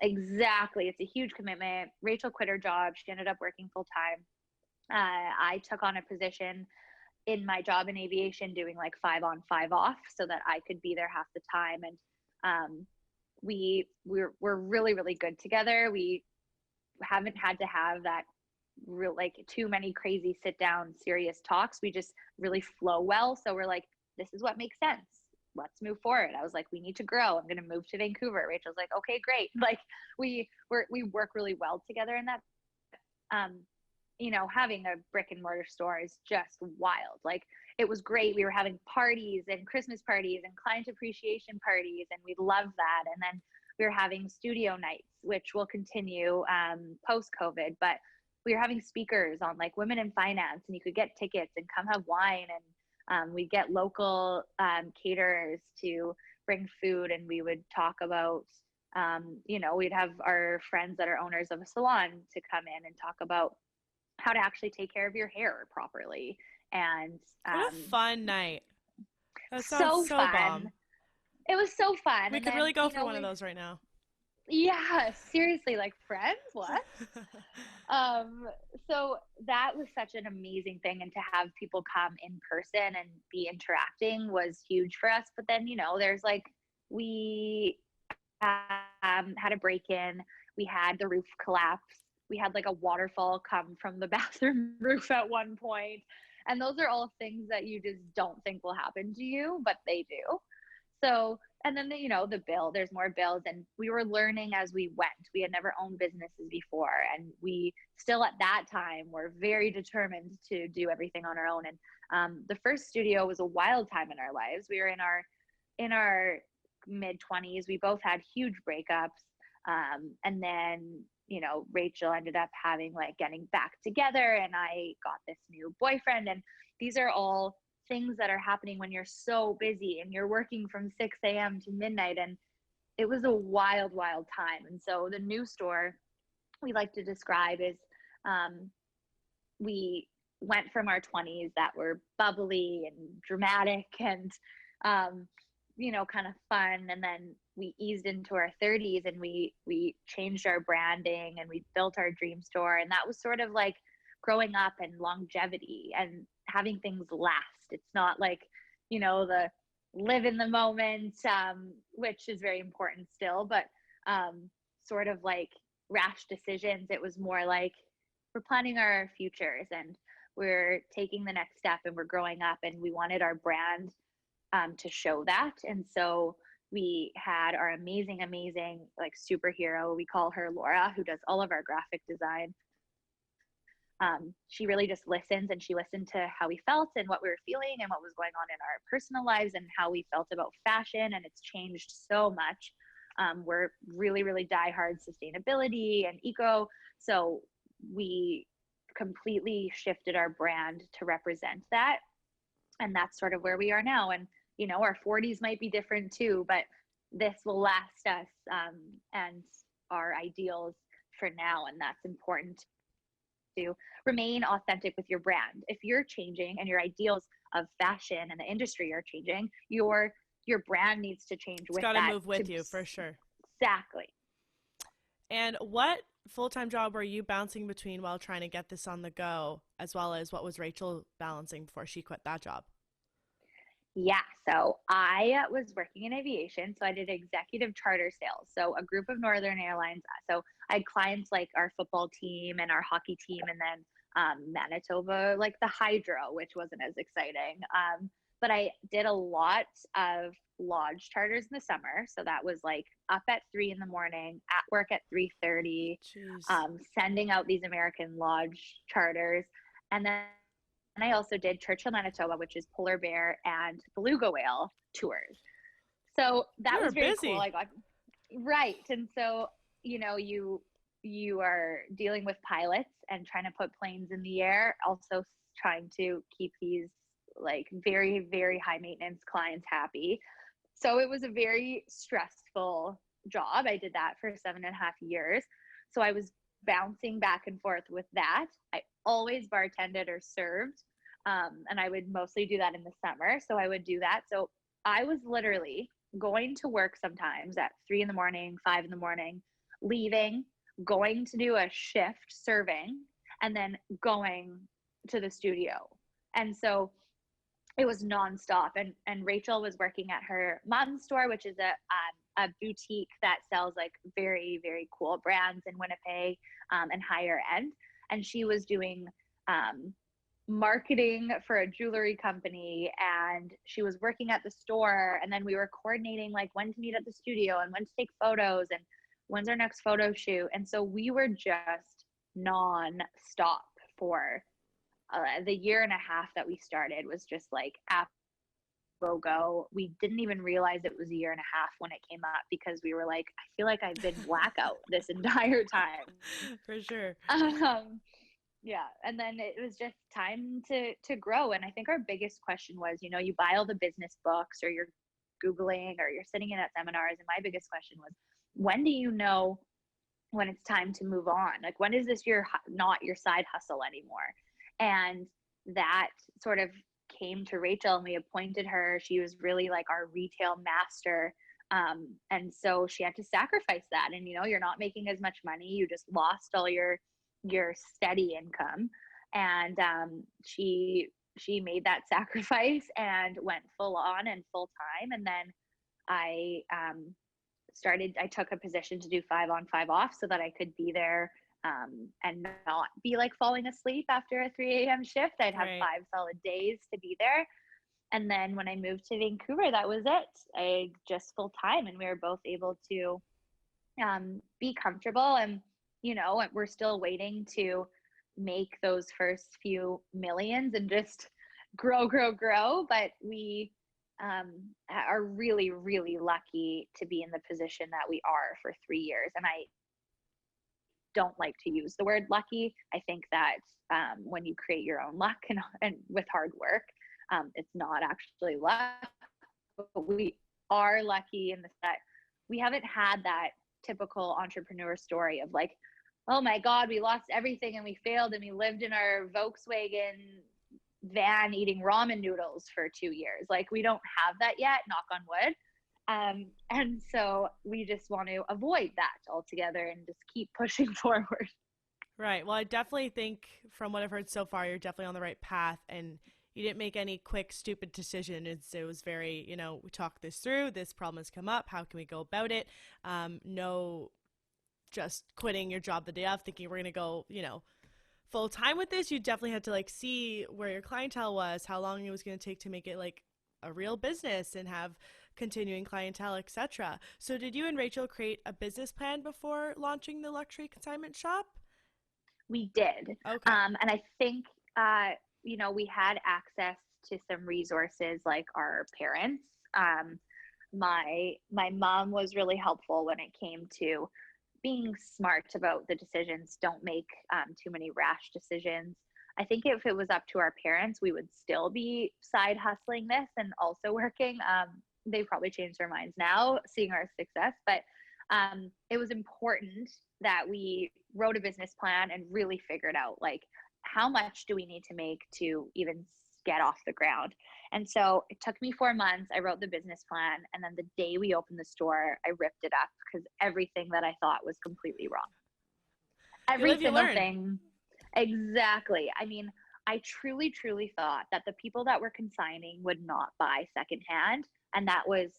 exactly. It's a huge commitment. Rachel quit her job. She ended up working full time. I took on a position in my job in aviation doing like 5 on 5 off so that I could be there half the time. And we're really, really good together. We haven't had to have that like too many crazy sit down serious talks. We just really flow well. So we're like, this is what makes sense. Let's move forward. I was like, we need to grow. I'm going to move to Vancouver. Rachel's like, okay, great. Like we work really well together. And that, having a brick and mortar store is just wild. Like it was great. We were having parties and Christmas parties and client appreciation parties, and we loved that. And then we were having studio nights, which will continue post COVID, but we were having speakers on like women in finance, and you could get tickets and come have wine. And we get local caterers to bring food, and we would talk about, we'd have our friends that are owners of a salon to come in and talk about how to actually take care of your hair properly. And what a fun night. That so sounds so fun. bomb. It was so fun. We and could then, really go for one of those right now. Yeah, seriously, like friends, what? So that was such an amazing thing. And to have people come in person and be interacting was huge for us. But then, there's like, we had a break-in, we had the roof collapse, we had like a waterfall come from the bathroom roof at one point. And those are all things that you just don't think will happen to you, but they do. So, and then the bill, there's more bills, and we were learning as we went. We had never owned businesses before, and we still at that time were very determined to do everything on our own. And the first studio was a wild time in our lives. We were in our mid 20s. We both had huge breakups. And then, Rachel ended up getting back together, and I got this new boyfriend. And these are all things that are happening when you're so busy and you're working from 6 a.m. to midnight. And it was a wild, wild time. And so the new store we like to describe is we went from our 20s that were bubbly and dramatic and, kind of fun. And then we eased into our 30s, and we changed our branding, and we built our dream store. And that was sort of like growing up and longevity and having things last. It's not like, the live in the moment, which is very important still, but sort of like rash decisions. It was more like we're planning our futures, and we're taking the next step, and we're growing up, and we wanted our brand to show that. And so we had our amazing like superhero, we call her Laura, who does all of our graphic design. She really just listens, and she listened to how we felt and what we were feeling and what was going on in our personal lives and how we felt about fashion. And it's changed so much. We're really, really diehard sustainability and eco. So we completely shifted our brand to represent that. And that's sort of where we are now. And, our 40s might be different too, but this will last us and our ideals for now. And that's important to remain authentic with your brand. If you're changing and your ideals of fashion and the industry are changing, your brand needs to change with that. It's got to move with you for sure. Exactly. And what full-time job were you bouncing between while trying to get this on the go, as well as what was Rachel balancing before she quit that job? Yeah, so I was working in aviation, so I did executive charter sales. So a group of Northern Airlines. So I had clients like our football team and our hockey team, and then Manitoba, like the Hydro, which wasn't as exciting. But I did a lot of lodge charters in the summer. So that was like up at 3 in the morning, at work at 3:30, Jeez. sending out these American lodge charters, and then and I also did Churchill, Manitoba, which is polar bear and beluga whale tours. So that You were was very cool. busy. I got right. And so, you are dealing with pilots and trying to put planes in the air, also trying to keep these like very, very high maintenance clients happy. So it was a very stressful job. I did that for 7.5 years. So I was bouncing back and forth with that. I always bartended or served. And I would mostly do that in the summer. So I would do that. So I was literally going to work sometimes at 3 in the morning, 5 in the morning, leaving, going to do a shift serving, and then going to the studio. And so it was nonstop. And Rachel was working at her mom's store, which is a boutique that sells like very, very cool brands in Winnipeg, and higher end. And she was doing marketing for a jewelry company, and she was working at the store, and then we were coordinating like when to meet at the studio and when to take photos and when's our next photo shoot. And so we were just non-stop for the year and a half that we started was just like go. We didn't even realize it was a year and a half when it came up, because we were like, I feel like I've been blackout this entire time. For sure. Yeah, and then it was just time to grow. And I think our biggest question was, you buy all the business books, or you're Googling, or you're sitting in at seminars, and my biggest question was, when do you know when it's time to move on? Like, when is this not your side hustle anymore? And that sort of came to Rachel, and we appointed her. She was really like our retail master. And so she had to sacrifice that. And, you're not making as much money. You just lost all your steady income. And she made that sacrifice and went full on and full time. And then I I took a position to do 5 on 5 off, so that I could be there and not be like falling asleep after a 3 a.m. shift. I'd have Right. 5 solid days to be there. And then when I moved to Vancouver, that was it. I just full time, and we were both able to be comfortable. And, we're still waiting to make those first few millions and just grow. But we are really, really lucky to be in the position that we are for 3 years. And I don't like to use the word lucky. I think that when you create your own luck and with hard work, it's not actually luck, but we are lucky in the that we haven't had that typical entrepreneur story of like, oh my God, we lost everything and we failed and we lived in our Volkswagen van eating ramen noodles for 2 years. Like, we don't have that yet, knock on wood. And so we just want to avoid that altogether and just keep pushing forward. Right. Well, I definitely think from what I've heard so far, you're definitely on the right path, and you didn't make any quick, stupid decision. It was very, we talked this through. This problem has come up. How can we go about it? No, just quitting your job the day of, thinking we're going to go, full time with this. You definitely had to like see where your clientele was, how long it was going to take to make it like a real business and have continuing clientele, etc. So did you and Rachel create a business plan before launching the luxury consignment shop? We did. Okay. And I think, we had access to some resources like our parents. My mom was really helpful when it came to being smart about the decisions. Don't make too many rash decisions. I think if it was up to our parents, we would still be side hustling this and also working. They probably changed their minds now, seeing our success, but it was important that we wrote a business plan and really figured out like, how much do we need to make to even get off the ground? And so it took me 4 months. I wrote the business plan, and then the day we opened the store, I ripped it up because everything that I thought was completely wrong. You Every live, you single learn. thing. Exactly. I mean, I truly, truly thought that the people that were consigning would not buy secondhand. And that was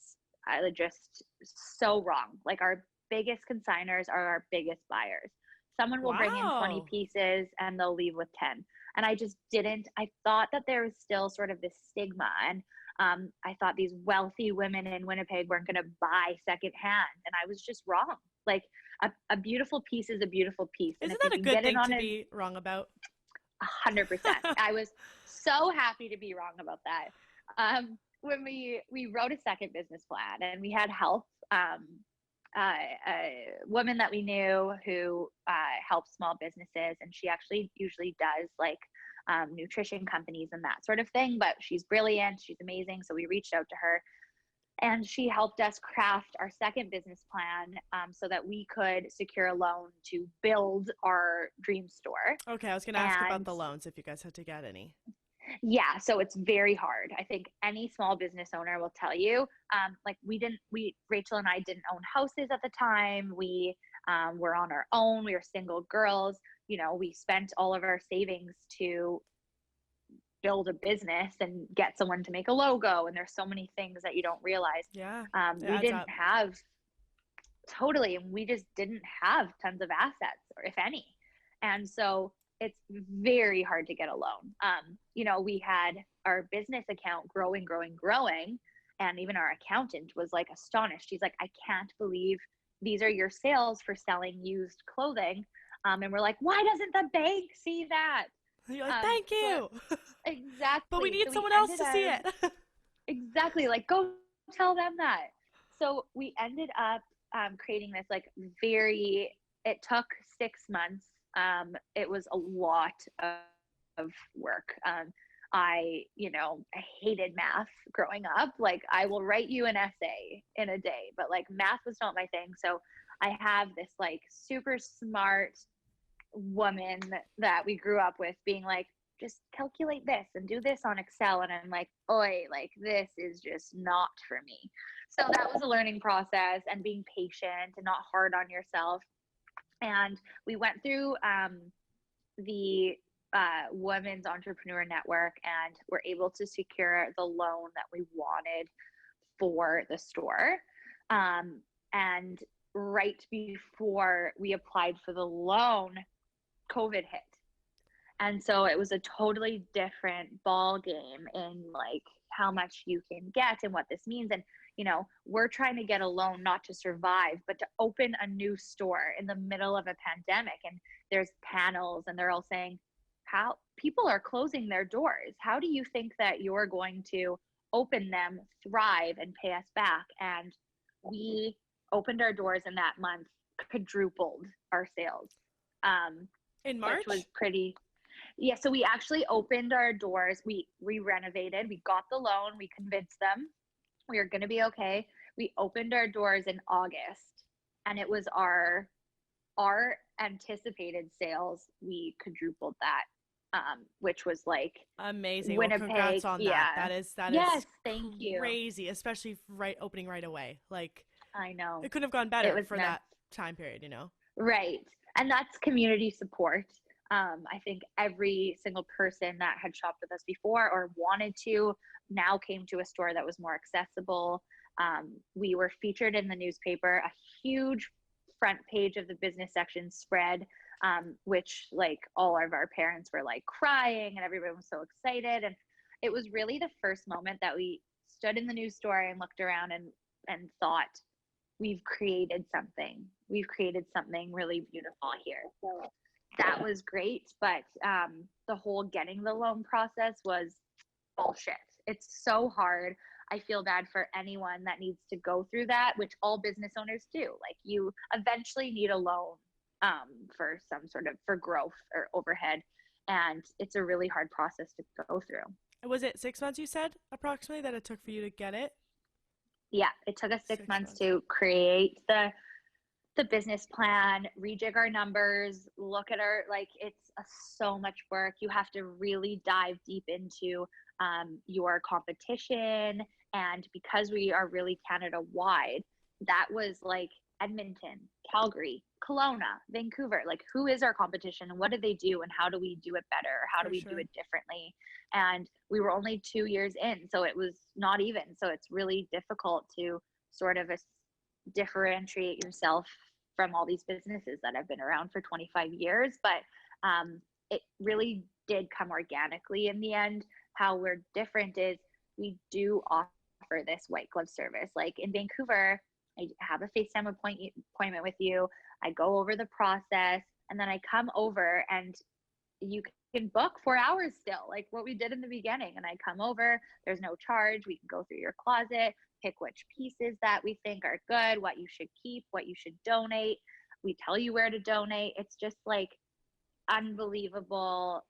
just so wrong. Like our biggest consigners are our biggest buyers. Someone will bring in 20 Wow. pieces and they'll leave with 10. And I just didn't, I thought that there was still sort of this stigma. And I thought these wealthy women in Winnipeg weren't going to buy secondhand. And I was just wrong. Like a beautiful piece is a beautiful piece. And if Isn't you that a can good get it thing on to a be wrong about? 100%. I was so happy to be wrong about that. When we wrote a second business plan and we had help, a woman that we knew who helps small businesses, and she actually usually does like nutrition companies and that sort of thing. But she's brilliant, she's amazing. So we reached out to her, and she helped us craft our second business plan so that we could secure a loan to build our dream store. Okay, I was going to ask about And the loans if you guys had to get any. yeah, so it's very hard. I think any small business owner will tell you. Like Rachel and I didn't own houses at the time. We were on our own. We were single girls. You know, we spent all of our savings to build a business and get someone to make a logo. And there's so many things that you don't realize. Yeah, it We adds didn't up. have totally, we just didn't have tons of assets, or if any. And so it's very hard to get a loan. You know, we had our business account growing, growing, growing. And even our accountant was like astonished. She's like, I can't believe these are your sales for selling used clothing. And we're like, why doesn't the bank see that? You're like, thank So you. But we exactly. need So we someone else ended to see up it. exactly like, go tell them that. So we ended up creating this like it took 6 months. It was a lot of work. I hated math growing up. Like I will write you an essay in a day, but like math was not my thing. So I have this like super smart woman that we grew up with being like, just calculate this and do this on Excel. And I'm like, oi, like this is just not for me. So that was a learning process, and being patient and not hard on yourself. And we went through the Women's Entrepreneur Network and were able to secure the loan that we wanted for the store. And right before we applied for the loan, COVID hit. And so it was a totally different ball game in like how much you can get and what this means. And, you know, we're trying to get a loan not to survive, but to open a new store in the middle of a pandemic. And there's panels and they're all saying, how people are closing their doors. How do you think that you're going to open them, thrive, and pay us back? And we opened our doors in that month, quadrupled our sales, In which was March? pretty. Yeah, so we actually opened our doors. We renovated. We got the loan. We convinced them we were going to be okay. We opened our doors in August, and it was our anticipated sales. We quadrupled that, which was like Amazing. Well, Winnipeg. congrats on that. Yeah. That Yes, is thank you. crazy, especially opening right away. Like I know. it couldn't have gone It better was for nuts. that time period, you know? Right. And that's community support. I think every single person that had shopped with us before or wanted to now came to a store that was more accessible. We were featured in the newspaper, a huge front page of the business section spread, which like all of our parents were like crying and everybody was so excited. And it was really the first moment that we stood in the news store and looked around and thought, we've created something. We've created something really beautiful here. So that was great. But the whole getting the loan process was bullshit. It's so hard. I feel bad for anyone that needs to go through that, which all business owners do. Like you eventually need a loan for some sort of for growth or overhead. And it's a really hard process to go through. Was it 6 months you said approximately that it took for you to get it? Yeah, it took us six 6 months months. to create the business plan, rejig our numbers, look at our like it's so much work. You have to really dive deep into your competition, and because we are really Canada wide, that was like Edmonton, Calgary, Kelowna, Vancouver. Like, who is our competition and what do they do and how do we do it better? Or how do we do it differently? And we were only 2 years in, so it was not even. So it's really difficult to sort of differentiate yourself from all these businesses that have been around for 25 years. But it really did come organically in the end. How we're different is we do offer this white glove service. Like in Vancouver, I have a FaceTime appointment with you. I go over the process and then I come over and you can book 4 hours still, like what we did in the beginning. And I come over, there's no charge. We can go through your closet, pick which pieces that we think are good, what you should keep, what you should donate. We tell you where to donate. It's just like unbelievable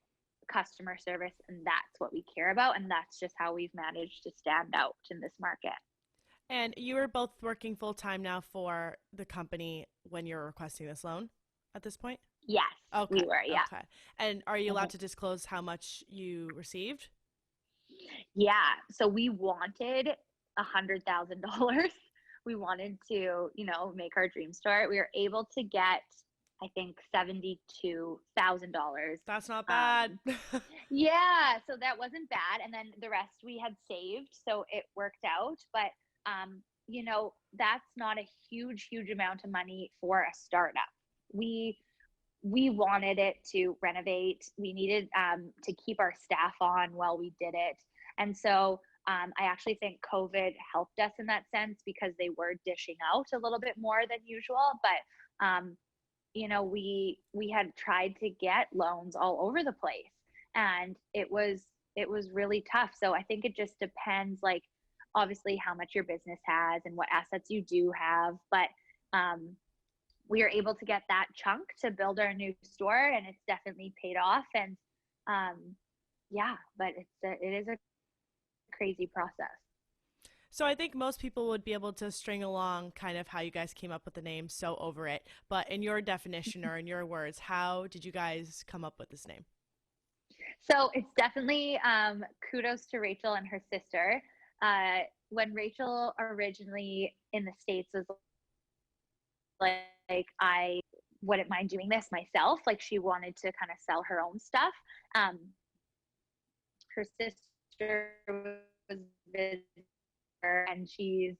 customer service. And that's what we care about. And that's just how we've managed to stand out in this market. And you are both working full-time now for the company when you're requesting this loan at this point? Yes, okay. We were, yeah. Okay. And are you allowed to disclose how much you received? Yeah, so we wanted $100,000. We wanted to, make our dream store. We were able to get, I think, $72,000. That's not bad. Yeah, so that wasn't bad. And then the rest we had saved, so it worked out. But that's not a huge amount of money for a startup. We wanted it to renovate. We needed to keep our staff on while we did it. And so I actually think COVID helped us in that sense because they were dishing out a little bit more than usual. But, we had tried to get loans all over the place and it was really tough. So I think it just depends, like, obviously how much your business has and what assets you do have. But we are able to get that chunk to build our new store and it's definitely paid off. And but it is a crazy process. So I think most people would be able to string along kind of how you guys came up with the name So Over It. But in your definition or in your words, how did you guys come up with this name? So it's definitely kudos to Rachel and her sister. When Rachel originally in the States was like, I wouldn't mind doing this myself. Like she wanted to kind of sell her own stuff. Her sister was visiting her and she's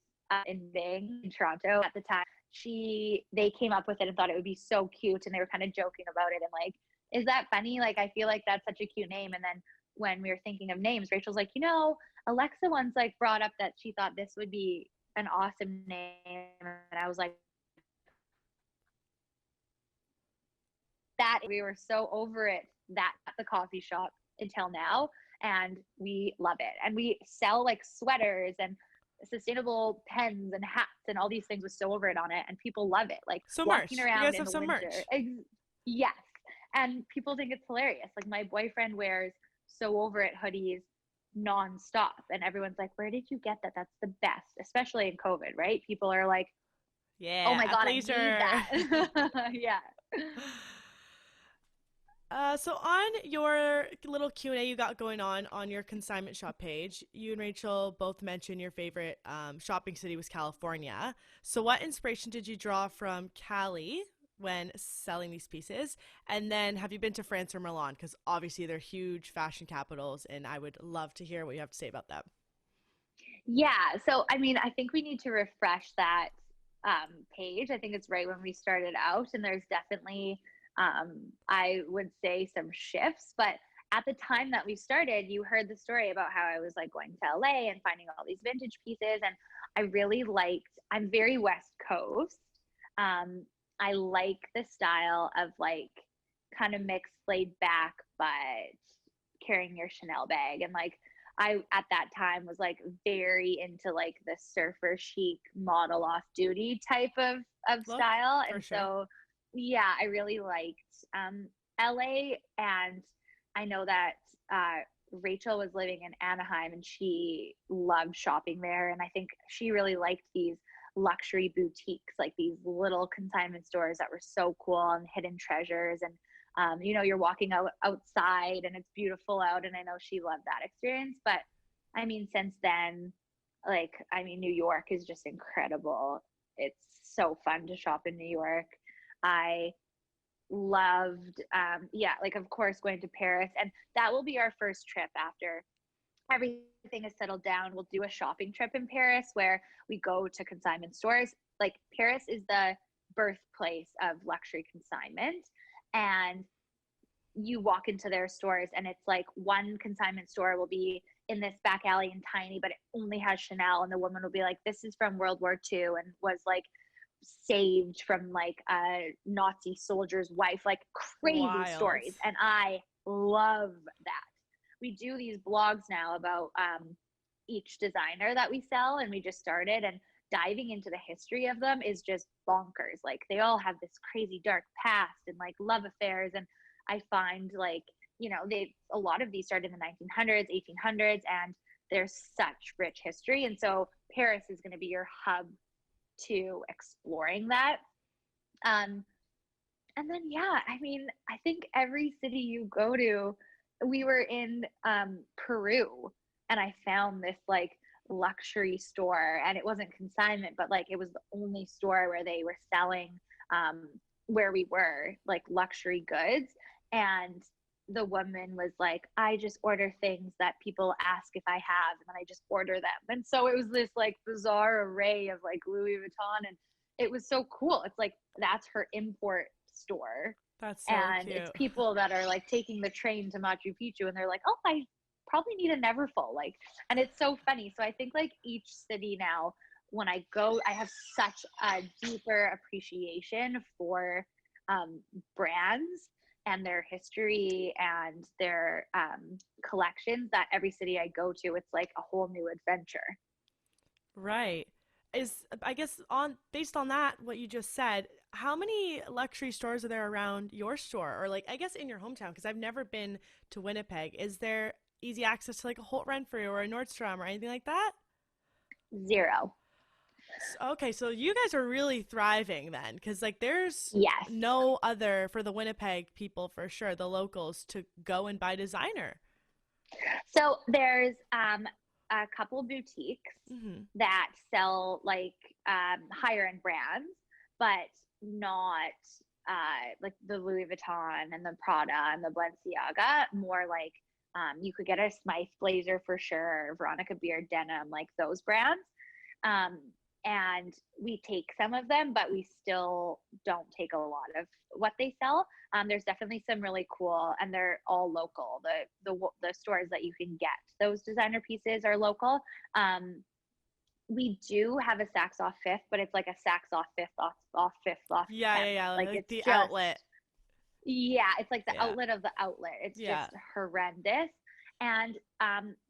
in Bing in Toronto at the time. They came up with it and thought it would be so cute and they were kind of joking about it and like, is that funny? Like, I feel like that's such a cute name. And then when we were thinking of names, Rachel's like, Alexa once like brought up that she thought this would be an awesome name. And I was like, that we were so over it that at the coffee shop until now. And we love it. And we sell like sweaters and sustainable pens and hats and all these things with So Over It on it. And people love it. Like so walking merch. around you guys in have the some winter. Merch. Yes. And people think it's hilarious. Like my boyfriend wears So Over It hoodies nonstop. And everyone's like, where did you get that? That's the best, especially in COVID, right? People are like, yeah, oh my God, leisure. I need that. Yeah. So on your little Q&A you got going on your consignment shop page, you and Rachel both mentioned your favorite shopping city was California. So what inspiration did you draw from Cali when selling these pieces? And then have you been to France or Milan? Because obviously they're huge fashion capitals and I would love to hear what you have to say about them. Yeah. So, I mean, I think we need to refresh that page. I think it's right when we started out and there's definitely I would say some shifts, but at the time that we started, you heard the story about how I was like going to LA and finding all these vintage pieces. And I really I'm very West Coast. I like the style of like kind of mixed laid back, but carrying your Chanel bag. And like, I, at that time was like very into like the surfer chic model off duty type of style. And so, yeah, I really liked LA. And I know that Rachel was living in Anaheim and she loved shopping there. And I think she really liked these luxury boutiques, like these little consignment stores that were so cool and hidden treasures. And, you're walking outside and it's beautiful out. And I know she loved that experience. But I mean, since then, New York is just incredible. it's so fun to shop in New York. I loved, like of course going to Paris, and that will be our first trip after everything is settled down. We'll do a shopping trip in Paris where we go to consignment stores. Like Paris is the birthplace of luxury consignment, and you walk into their stores and it's like one consignment store will be in this back alley and tiny, but it only has Chanel, and the woman will be like, this is from World War II and was like saved from like a Nazi soldier's wife, like crazy stories. And I love that. We do these blogs now about each designer that we sell, and we just started, and diving into the history of them is just bonkers. Like they all have this crazy dark past and like love affairs, and I find like, you know, a lot of these started in the 1900s, 1800s, and there's such rich history. And so Paris is going to be your hub to exploring that. And then, yeah, I mean, I think every city you go to, we were in Peru, and I found this like luxury store, and it wasn't consignment, but like it was the only store where they were selling where we were, like luxury goods. And the woman was like, I just order things that people ask if I have, and then I just order them. And so it was this like bizarre array of like Louis Vuitton, and it was so cool. It's like that's her import store. That's so and cute. It's people that are like taking the train to Machu Picchu, and they're like, oh, I probably need a Neverfull. Like, and it's so funny. So I think like each city now, when I go, I have such a deeper appreciation for brands and their history and their collections, that every city I go to, it's like a whole new adventure. Right. I guess based on that, what you just said, how many luxury stores are there around your store, or like I guess in your hometown? Because I've never been to Winnipeg. Is there easy access to like a Holt Renfrew or a Nordstrom or anything like that? Zero. Okay, so you guys are really thriving then, because like there's Yes. no other for the Winnipeg people for sure, the locals, to go and buy designer. So there's a couple boutiques that sell like higher end brands, but not like the Louis Vuitton and the Prada and the Balenciaga. More like you could get a Smythe blazer for sure, Veronica Beard denim, like those brands. And we take some of them, but we still don't take a lot of what they sell. There's definitely some really cool, and they're all local. The stores that you can get those designer pieces are local. We do have a Saks off Fifth, but it's like a Saks off Fifth off Fifth off. Yeah. Like it's the just, outlet. Yeah, it's like the outlet of the outlet. It's just horrendous. And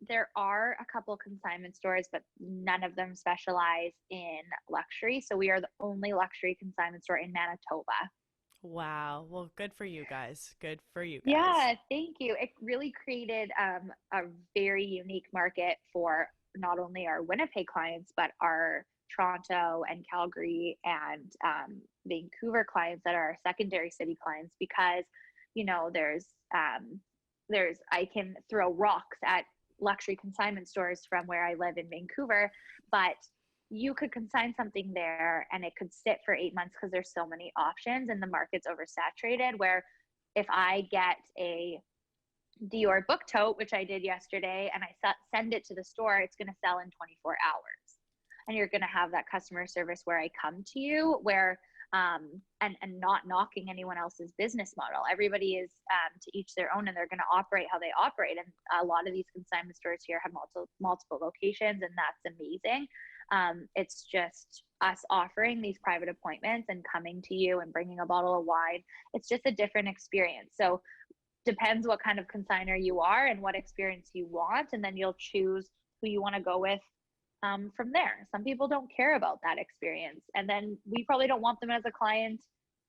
there are a couple consignment stores, but none of them specialize in luxury. So we are the only luxury consignment store in Manitoba. Wow. Well, good for you guys. Good for you guys. Yeah, thank you. It really created a very unique market for not only our Winnipeg clients, but our Toronto and Calgary and Vancouver clients that are our secondary city clients, because, you know, there's I can throw rocks at luxury consignment stores from where I live in Vancouver, but you could consign something there and it could sit for 8 months because there's so many options and the market's oversaturated. Where if I get a Dior book tote, which I did yesterday, and I send it to the store, it's going to sell in 24 hours. And you're going to have that customer service where I come to you, where and not knocking anyone else's business model. Everybody is to each their own, and they're going to operate how they operate. And a lot of these consignment stores here have multiple locations, and that's amazing. It's just us offering these private appointments and coming to you and bringing a bottle of wine. It's just a different experience. So depends what kind of consignor you are and what experience you want, and then you'll choose who you want to go with from there. Some people don't care about that experience, and then we probably don't want them as a client,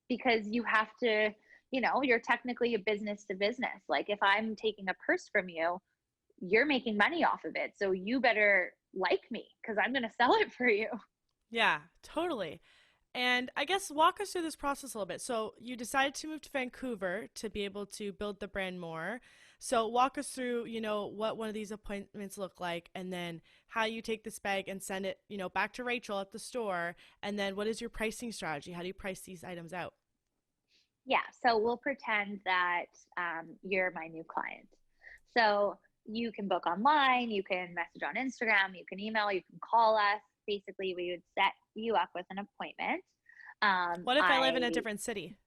because you have to, you know, you're technically a business to business. Like if I'm taking a purse from you, you're making money off of it, so you better like me, because I'm going to sell it for you. Yeah, totally. And I guess walk us through this process a little bit. So you decided to move to Vancouver to be able to build the brand more. So walk us through, what one of these appointments look like, and then how you take this bag and send it, back to Rachel at the store. And then what is your pricing strategy? How do you price these items out? Yeah, so we'll pretend that you're my new client. So you can book online, you can message on Instagram, you can email, you can call us. Basically, we would set you up with an appointment. What if I live in a I different city?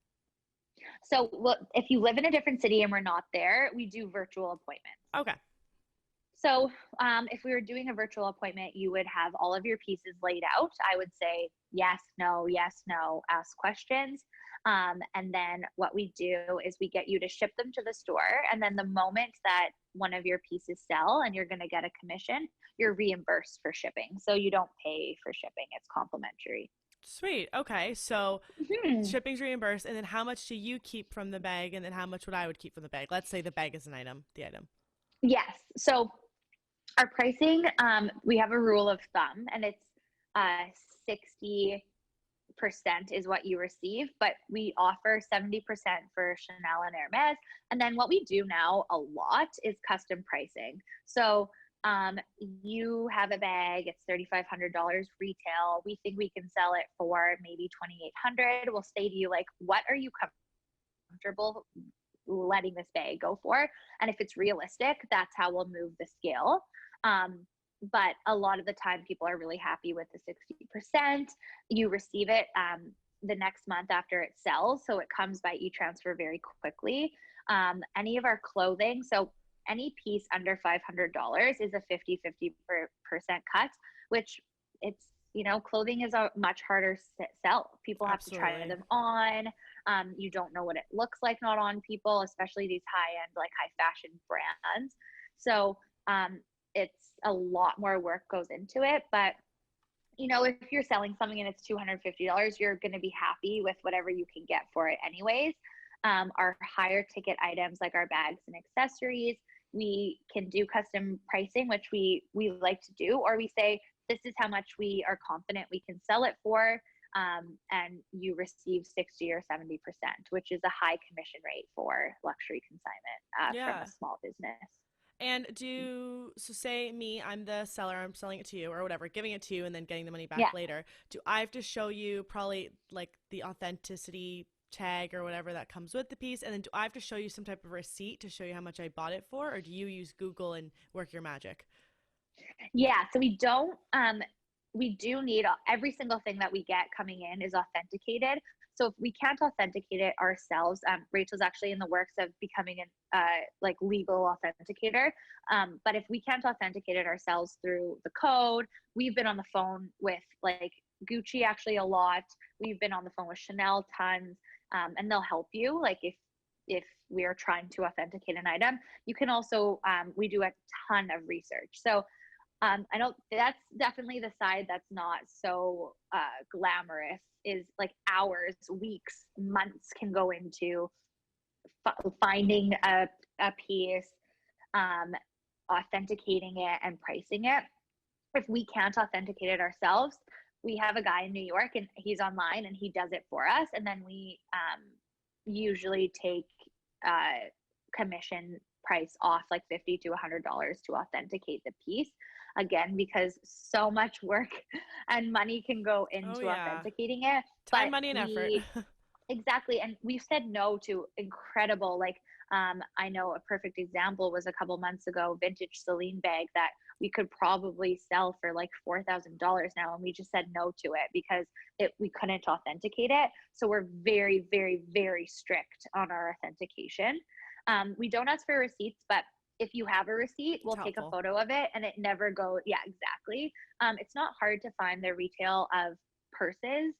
so well, if you live in a different city and we're not there, we do virtual appointments. Okay. So if we were doing a virtual appointment, you would have all of your pieces laid out. I would say yes, no, ask questions. And then what we do is we get you to ship them to the store. And then the moment that one of your pieces sell and you're going to get a commission, you're reimbursed for shipping. So you don't pay for shipping, it's complimentary. Sweet. Okay. So Mhm. shipping's reimbursed, and then how much do you keep from the bag, and then how much would I would keep from the bag? Let's say the bag is the item. Yes. So our pricing, we have a rule of thumb, and it's 60% is what you receive, but we offer 70% for Chanel and Hermes. And then what we do now a lot is custom pricing. So you have a bag, it's $3,500 retail. We think we can sell it for maybe 2,800. We'll say to you, like, what are you comfortable letting this bag go for? And if it's realistic, that's how we'll move the scale. But a lot of the time people are really happy with the 60%. You receive it the next month after it sells. So it comes by e-transfer very quickly. Any of our clothing, so any piece under $500 is a 50-50% cut, which it's, clothing is a much harder sell. People have to try Absolutely. them on. You don't know what it looks like not on people, especially these high-end, like high fashion brands. So it's a lot more work goes into it. But, if you're selling something and it's $250, you're going to be happy with whatever you can get for it anyways. Our higher ticket items, like our bags and accessories, we can do custom pricing, which we like to do, or we say, this is how much we are confident we can sell it for. And you receive 60 or 70%, which is a high commission rate for luxury consignment from Yeah. a small business. And so say me, I'm the seller, I'm selling it to you or whatever, giving it to you and then getting the money back Yeah. later. Do I have to show you probably like the authenticity tag or whatever that comes with the piece? And then do I have to show you some type of receipt to show you how much I bought it for? Or do you use Google and work your magic? Yeah, so we don't we do need every single thing that we get coming in is authenticated. So if we can't authenticate it ourselves, Rachel's actually in the works of becoming an like legal authenticator. But if we can't authenticate it ourselves through the code, we've been on the phone with like Gucci actually a lot. We've been on the phone with Chanel tons, and they'll help you. Like if we are trying to authenticate an item, you can also we do a ton of research. So I don't, that's definitely the side that's not so glamorous, is like hours, weeks, months can go into finding a piece, um, authenticating it and pricing it. If we can't authenticate it ourselves, we have a guy in New York and he's online and he does it for us. And then we usually take commission price off like $50 to $100 to authenticate the piece, again because so much work and money can go Oh, into yeah. authenticating it. Time, But money, and effort. we exactly, and we've said no to incredible, like I know a perfect example was a couple months ago, vintage Celine bag that we could probably sell for like $4,000 now, and we just said no to it because we couldn't authenticate it. So we're very, very, very strict on our authentication. We don't ask for receipts, but if you have a receipt, It's we'll take a helpful. photo of it and it never goes. Yeah, exactly. It's not hard to find the retail of purses.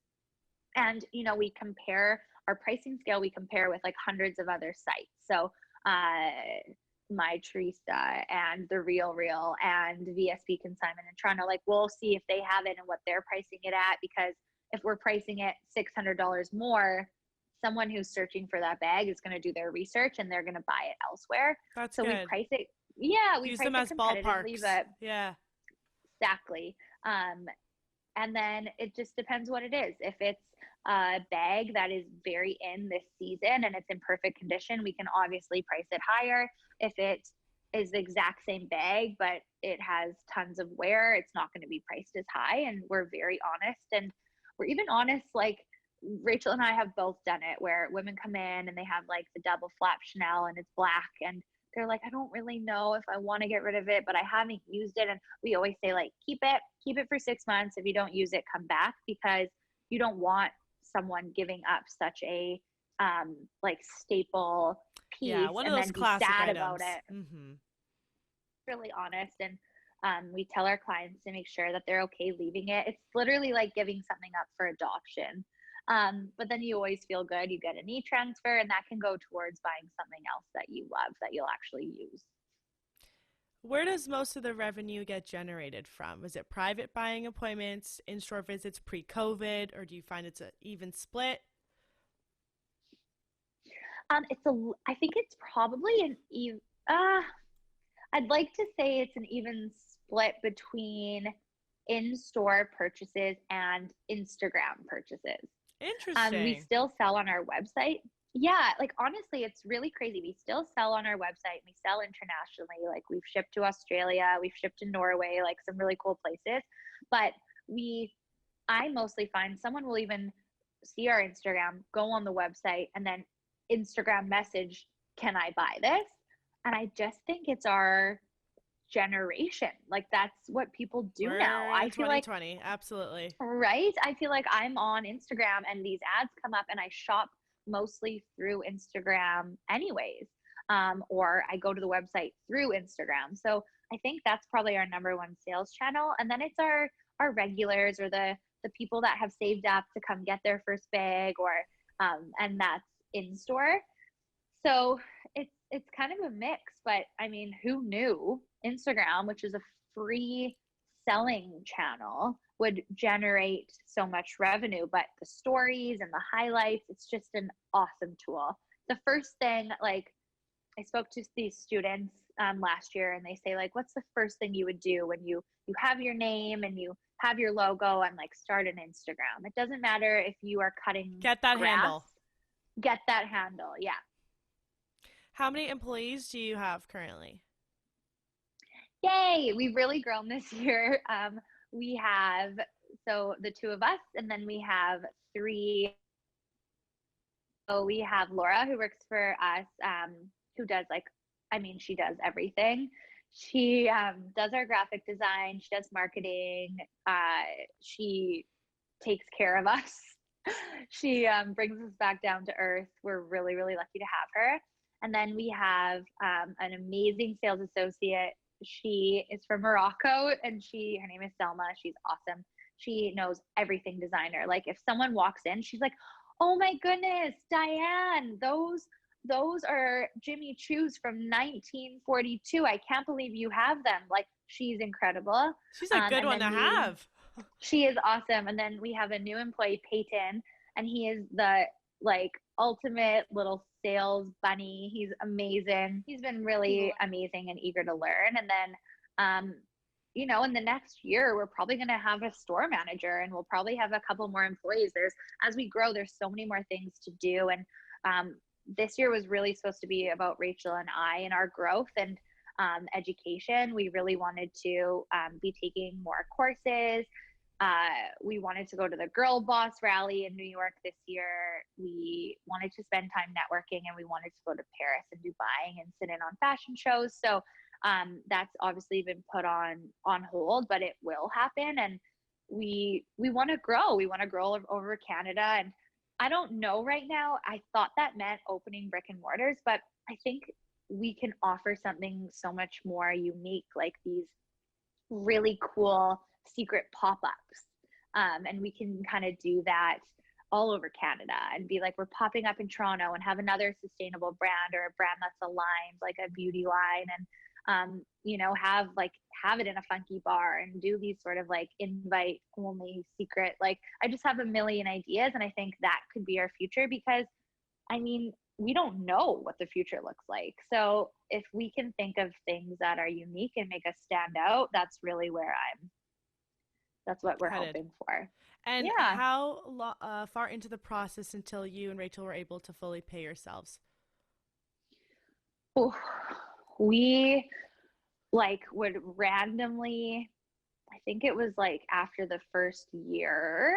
And, we compare our pricing scale, we compare with like hundreds of other sites. So, My Teresa and The Real Real and VSP Consignment in Toronto, like we'll see if they have it and what they're pricing it at, because if we're pricing it $600 more, someone who's searching for that bag is going to do their research and they're going to buy it elsewhere. That's So we good. price it, yeah, we Use price them it as competitively, ballparks. but Yeah. exactly. Um, And then it just depends what it is. If it's a bag that is very in this season and it's in perfect condition, we can obviously price it higher. If it is the exact same bag, but it has tons of wear, it's not going to be priced as high. And we're very honest. And we're even honest, like Rachel and I have both done it, where women come in and they have like the double flap Chanel and it's black, and they're like, I don't really know if I want to get rid of it, but I haven't used it. And we always say, like, keep it for 6 months. If you don't use it, come back, because you don't want someone giving up such a like staple piece, Yeah, one of and those then be classic sad items. about it. Mm-hmm. Really honest. And we tell our clients to make sure that they're okay leaving it. It's literally like giving something up for adoption. But then you always feel good. You get an e-transfer, and that can go towards buying something else that you love that you'll actually use. Where does most of the revenue get generated from? Is it private buying appointments, in-store visits pre-COVID, or do you find it's an even split? I think it's probably an even, I'd like to say it's an even split between in-store purchases and Instagram purchases. We Interesting. still sell on our website. Yeah, like honestly, it's really crazy. We still sell on our website. We sell internationally. Like we've shipped to Australia, we've shipped to Norway, like some really cool places. But I mostly find someone will even see our Instagram, go on the website, and then Instagram message, can I buy this? And I just think it's our generation. Like that's what people do now. We're I in feel like, 2020. Absolutely. right? I feel like I'm on Instagram and these ads come up, and I shop mostly through Instagram anyways. Or I go to the website through Instagram. So I think that's probably our number one sales channel. And then it's our regulars, or the people that have saved up to come get their first bag, or and that's in store. So it's kind of a mix, but I mean, who knew Instagram, which is a free selling channel, would generate so much revenue? But the stories and the highlights, it's just an awesome tool. The first thing, like I spoke to these students last year, and they say, like, what's the first thing you would do when you have your name and you have your logo, and like start an Instagram? It doesn't matter if you are cutting Get that grass, handle. get that handle. Yeah. How many employees do you have currently? Yay, we've really grown this year. We have, so the two of us, and then we have three. So we have Laura, who works for us, who does like, I mean, she does everything. She does our graphic design, she does marketing, she takes care of us. She brings us back down to earth. We're really, really lucky to have her. And then we have an amazing sales associate. She is from Morocco, and her name is Selma. She's awesome. She knows everything designer. Like if someone walks in, she's like, oh my goodness, Diane, those are Jimmy Choo's from 1942. I can't believe you have them. Like she's incredible. She's a good And one to then have. she is awesome. And then we have a new employee, Peyton, and he is the like ultimate little sales bunny. He's amazing. He's been really amazing and eager to learn. And then, in the next year, we're probably going to have a store manager, and we'll probably have a couple more employees. As we grow, there's so many more things to do. And this year was really supposed to be about Rachel and I and our growth and education. We really wanted to be taking more courses. We wanted to go to the Girl Boss Rally in New York this year. We wanted to spend time networking, and we wanted to go to Paris and do buying and sit in on fashion shows. So that's obviously been put on hold, but it will happen. And we want to grow. We want to grow over Canada. And I don't know right now. I thought that meant opening brick and mortars, but I think we can offer something so much more unique, like these really cool secret pop-ups. And we can kind of do that all over Canada and be like, we're popping up in Toronto, and have another sustainable brand, or a brand that's aligned, like a beauty line, and have it in a funky bar, and do these sort of like invite only secret. Like I just have a million ideas, and I think that could be our future, because I mean, we don't know what the future looks like. So if we can think of things that are unique and make us stand out, that's really where that's what we're Headed. hoping for. And Yeah. how far into the process until you and Rachel were able to fully pay yourselves? Ooh, we like would randomly, I think it was like after the first year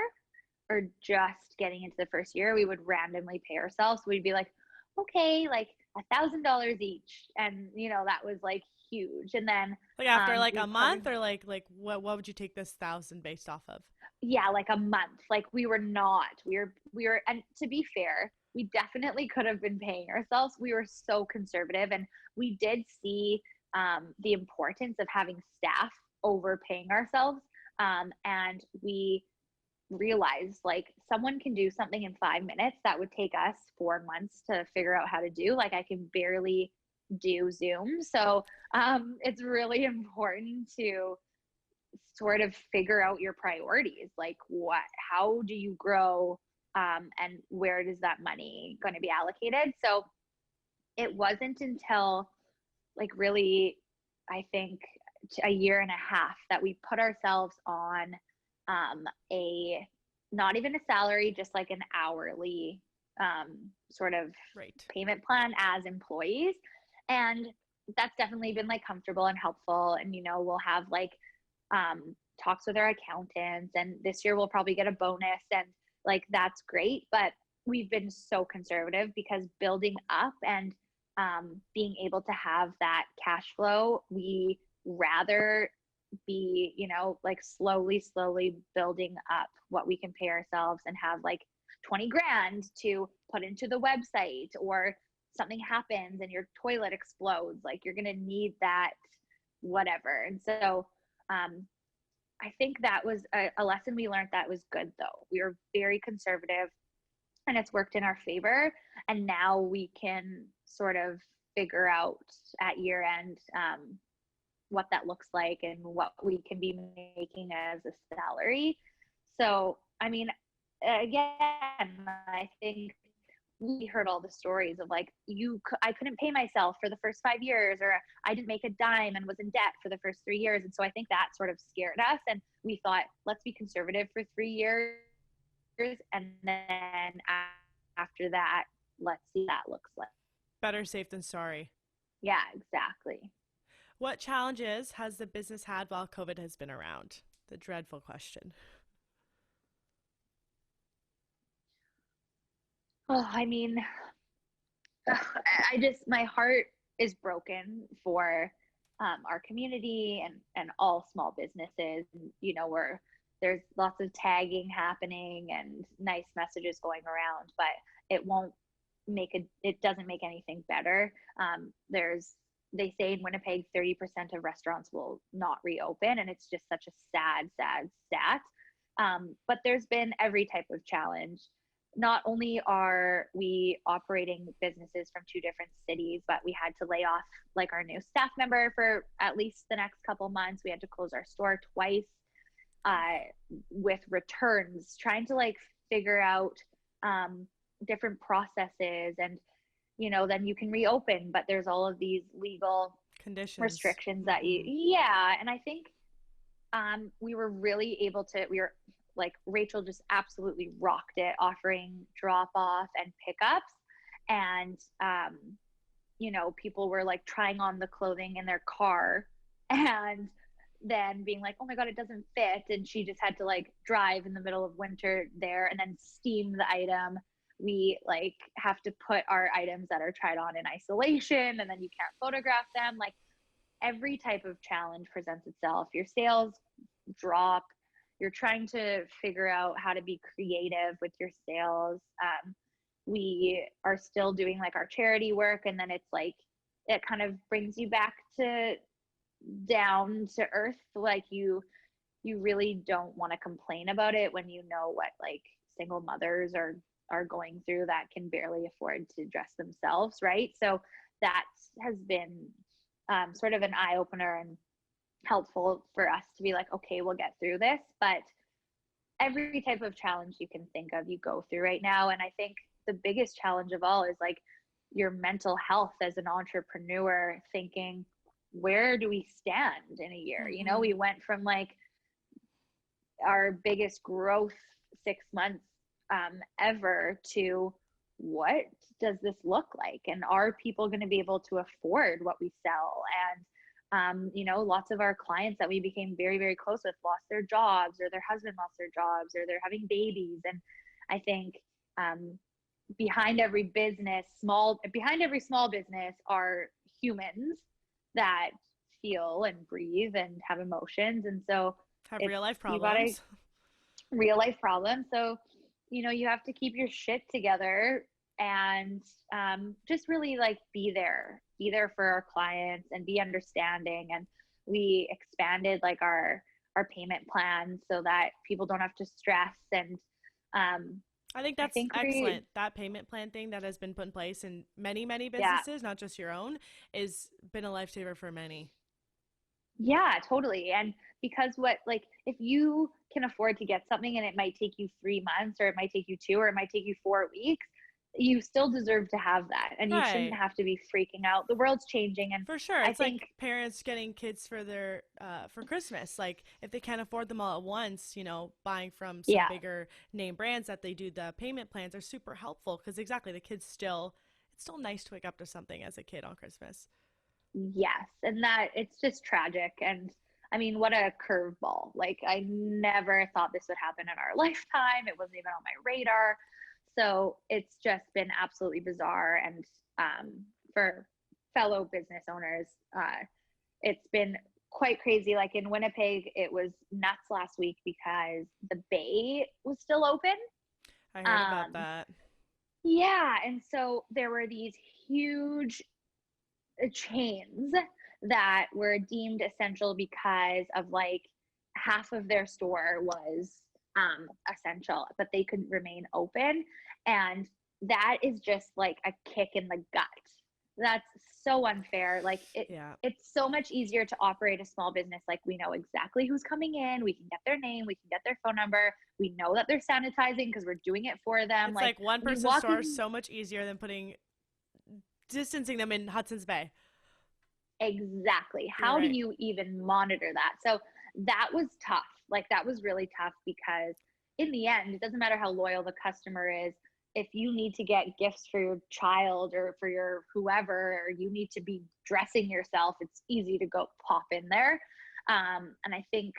or just getting into the first year, we would randomly pay ourselves. We'd be like, okay, like $1,000 each. And that was like huge. And then Like after like a we probably, month, or like what would you take this 1,000 based off of? yeah, like a month. Like we were, and to be fair, we definitely could have been paying ourselves. We were so conservative, and we did see the importance of having staff over paying ourselves. And we realized like someone can do something in 5 minutes that would take us 4 months to figure out how to do. Like I can barely do Zoom. So it's really important to sort of figure out your priorities. Like how do you grow, and where does that money going to be allocated? So it wasn't until like really, I think a year and a half that we put ourselves on a not even a salary, just like an hourly sort of Right. payment plan as employees. And that's definitely been like comfortable and helpful. And we'll have like talks with our accountants, and this year we'll probably get a bonus, and like that's great. But we've been so conservative because building up and being able to have that cash flow, we rather be like slowly building up what we can pay ourselves and have like 20 grand to put into the website, or something happens and your toilet explodes, like you're going to need that whatever. And so I think that was a lesson we learned that was good. Though we were very conservative, and it's worked in our favor. And now we can sort of figure out at year end what that looks like and what we can be making as a salary. So, I mean, again, I think we heard all the stories of like I couldn't pay myself for the first 5 years, or I didn't make a dime and was in debt for the first 3 years. And so I think that sort of scared us, and we thought, let's be conservative for 3 years, and then after that, let's see what that looks like. Better safe than sorry. Yeah, exactly. What challenges has the business had while COVID has been around? The dreadful question. Oh, I mean, I just, my heart is broken for our community and all small businesses. Where there's lots of tagging happening and nice messages going around, but it doesn't make anything better. They say in Winnipeg, 30% of restaurants will not reopen, and it's just such a sad stat. But there's been every type of challenge. Not only are we operating businesses from two different cities, but we had to lay off like our new staff member for at least the next couple months. We had to close our store twice, with returns, trying to like figure out different processes. And then you can reopen, but there's all of these legal Conditions. restrictions that yeah. And I think we were really able to, we were like, Rachel just absolutely rocked it, offering drop off and pickups. And people were like trying on the clothing in their car, and then being like, oh my God, it doesn't fit. And she just had to like drive in the middle of winter there and then steam the item. We like have to put our items that are tried on in isolation, and then you can't photograph them. Like every type of challenge presents itself. Your sales drop. You're trying to figure out how to be creative with your sales. We are still doing like our charity work, and then it's like it kind of brings you back to down to earth. Like you really don't want to complain about it when you know what like single mothers are going through that can barely afford to dress themselves, right? So that has been sort of an eye opener and helpful for us to be like, okay, we'll get through this. But every type of challenge you can think of, you go through right now. And I think the biggest challenge of all is like your mental health as an entrepreneur, thinking, where do we stand in a year? We went from like our biggest growth 6 months ever to what does this look like? And are people going to be able to afford what we sell? And, lots of our clients that we became very, very close with lost their jobs, or their husband lost their jobs, or they're having babies. And I think behind every small business are humans that feel and breathe and have emotions. And so have real life problems. Real life problems. So, you have to keep your shit together and just really like be there for our clients and be understanding. And we expanded like our payment plans so that people don't have to stress. And I think that's excellent. That payment plan thing that has been put in place in many, many businesses, not just your own, has been a lifesaver for many. Yeah, totally. And because if you can afford to get something and it might take you 3 months, or it might take you 2, or it might take you 4 weeks, you still deserve to have that. And you shouldn't have to be freaking out. The world's changing. And for sure. It's like parents getting kids for their, for Christmas. Like if they can't afford them all at once, buying from some bigger name brands that they do the payment plans are super helpful. Cause exactly, the kids it's still nice to wake up to something as a kid on Christmas. Yes. And that it's just tragic. And I mean, what a curveball. Like I never thought this would happen in our lifetime. It wasn't even on my radar. So it's just been absolutely bizarre. And for fellow business owners, it's been quite crazy. Like in Winnipeg, it was nuts last week because the Bay was still open. I heard about that. Yeah. And so there were these huge chains that were deemed essential because of like half of their store was essential, but they couldn't remain open. And that is just like a kick in the gut. That's so unfair. Like it's so much easier to operate a small business. Like we know exactly who's coming in. We can get their name. We can get their phone number. We know that they're sanitizing because we're doing it for them. It's like one person store is so much easier than distancing them in Hudson's Bay. Exactly. How do you even monitor that? So that was tough. Like that was really tough because in the end, it doesn't matter how loyal the customer is. If you need to get gifts for your child or for your whoever, or you need to be dressing yourself, it's easy to go pop in there. And I think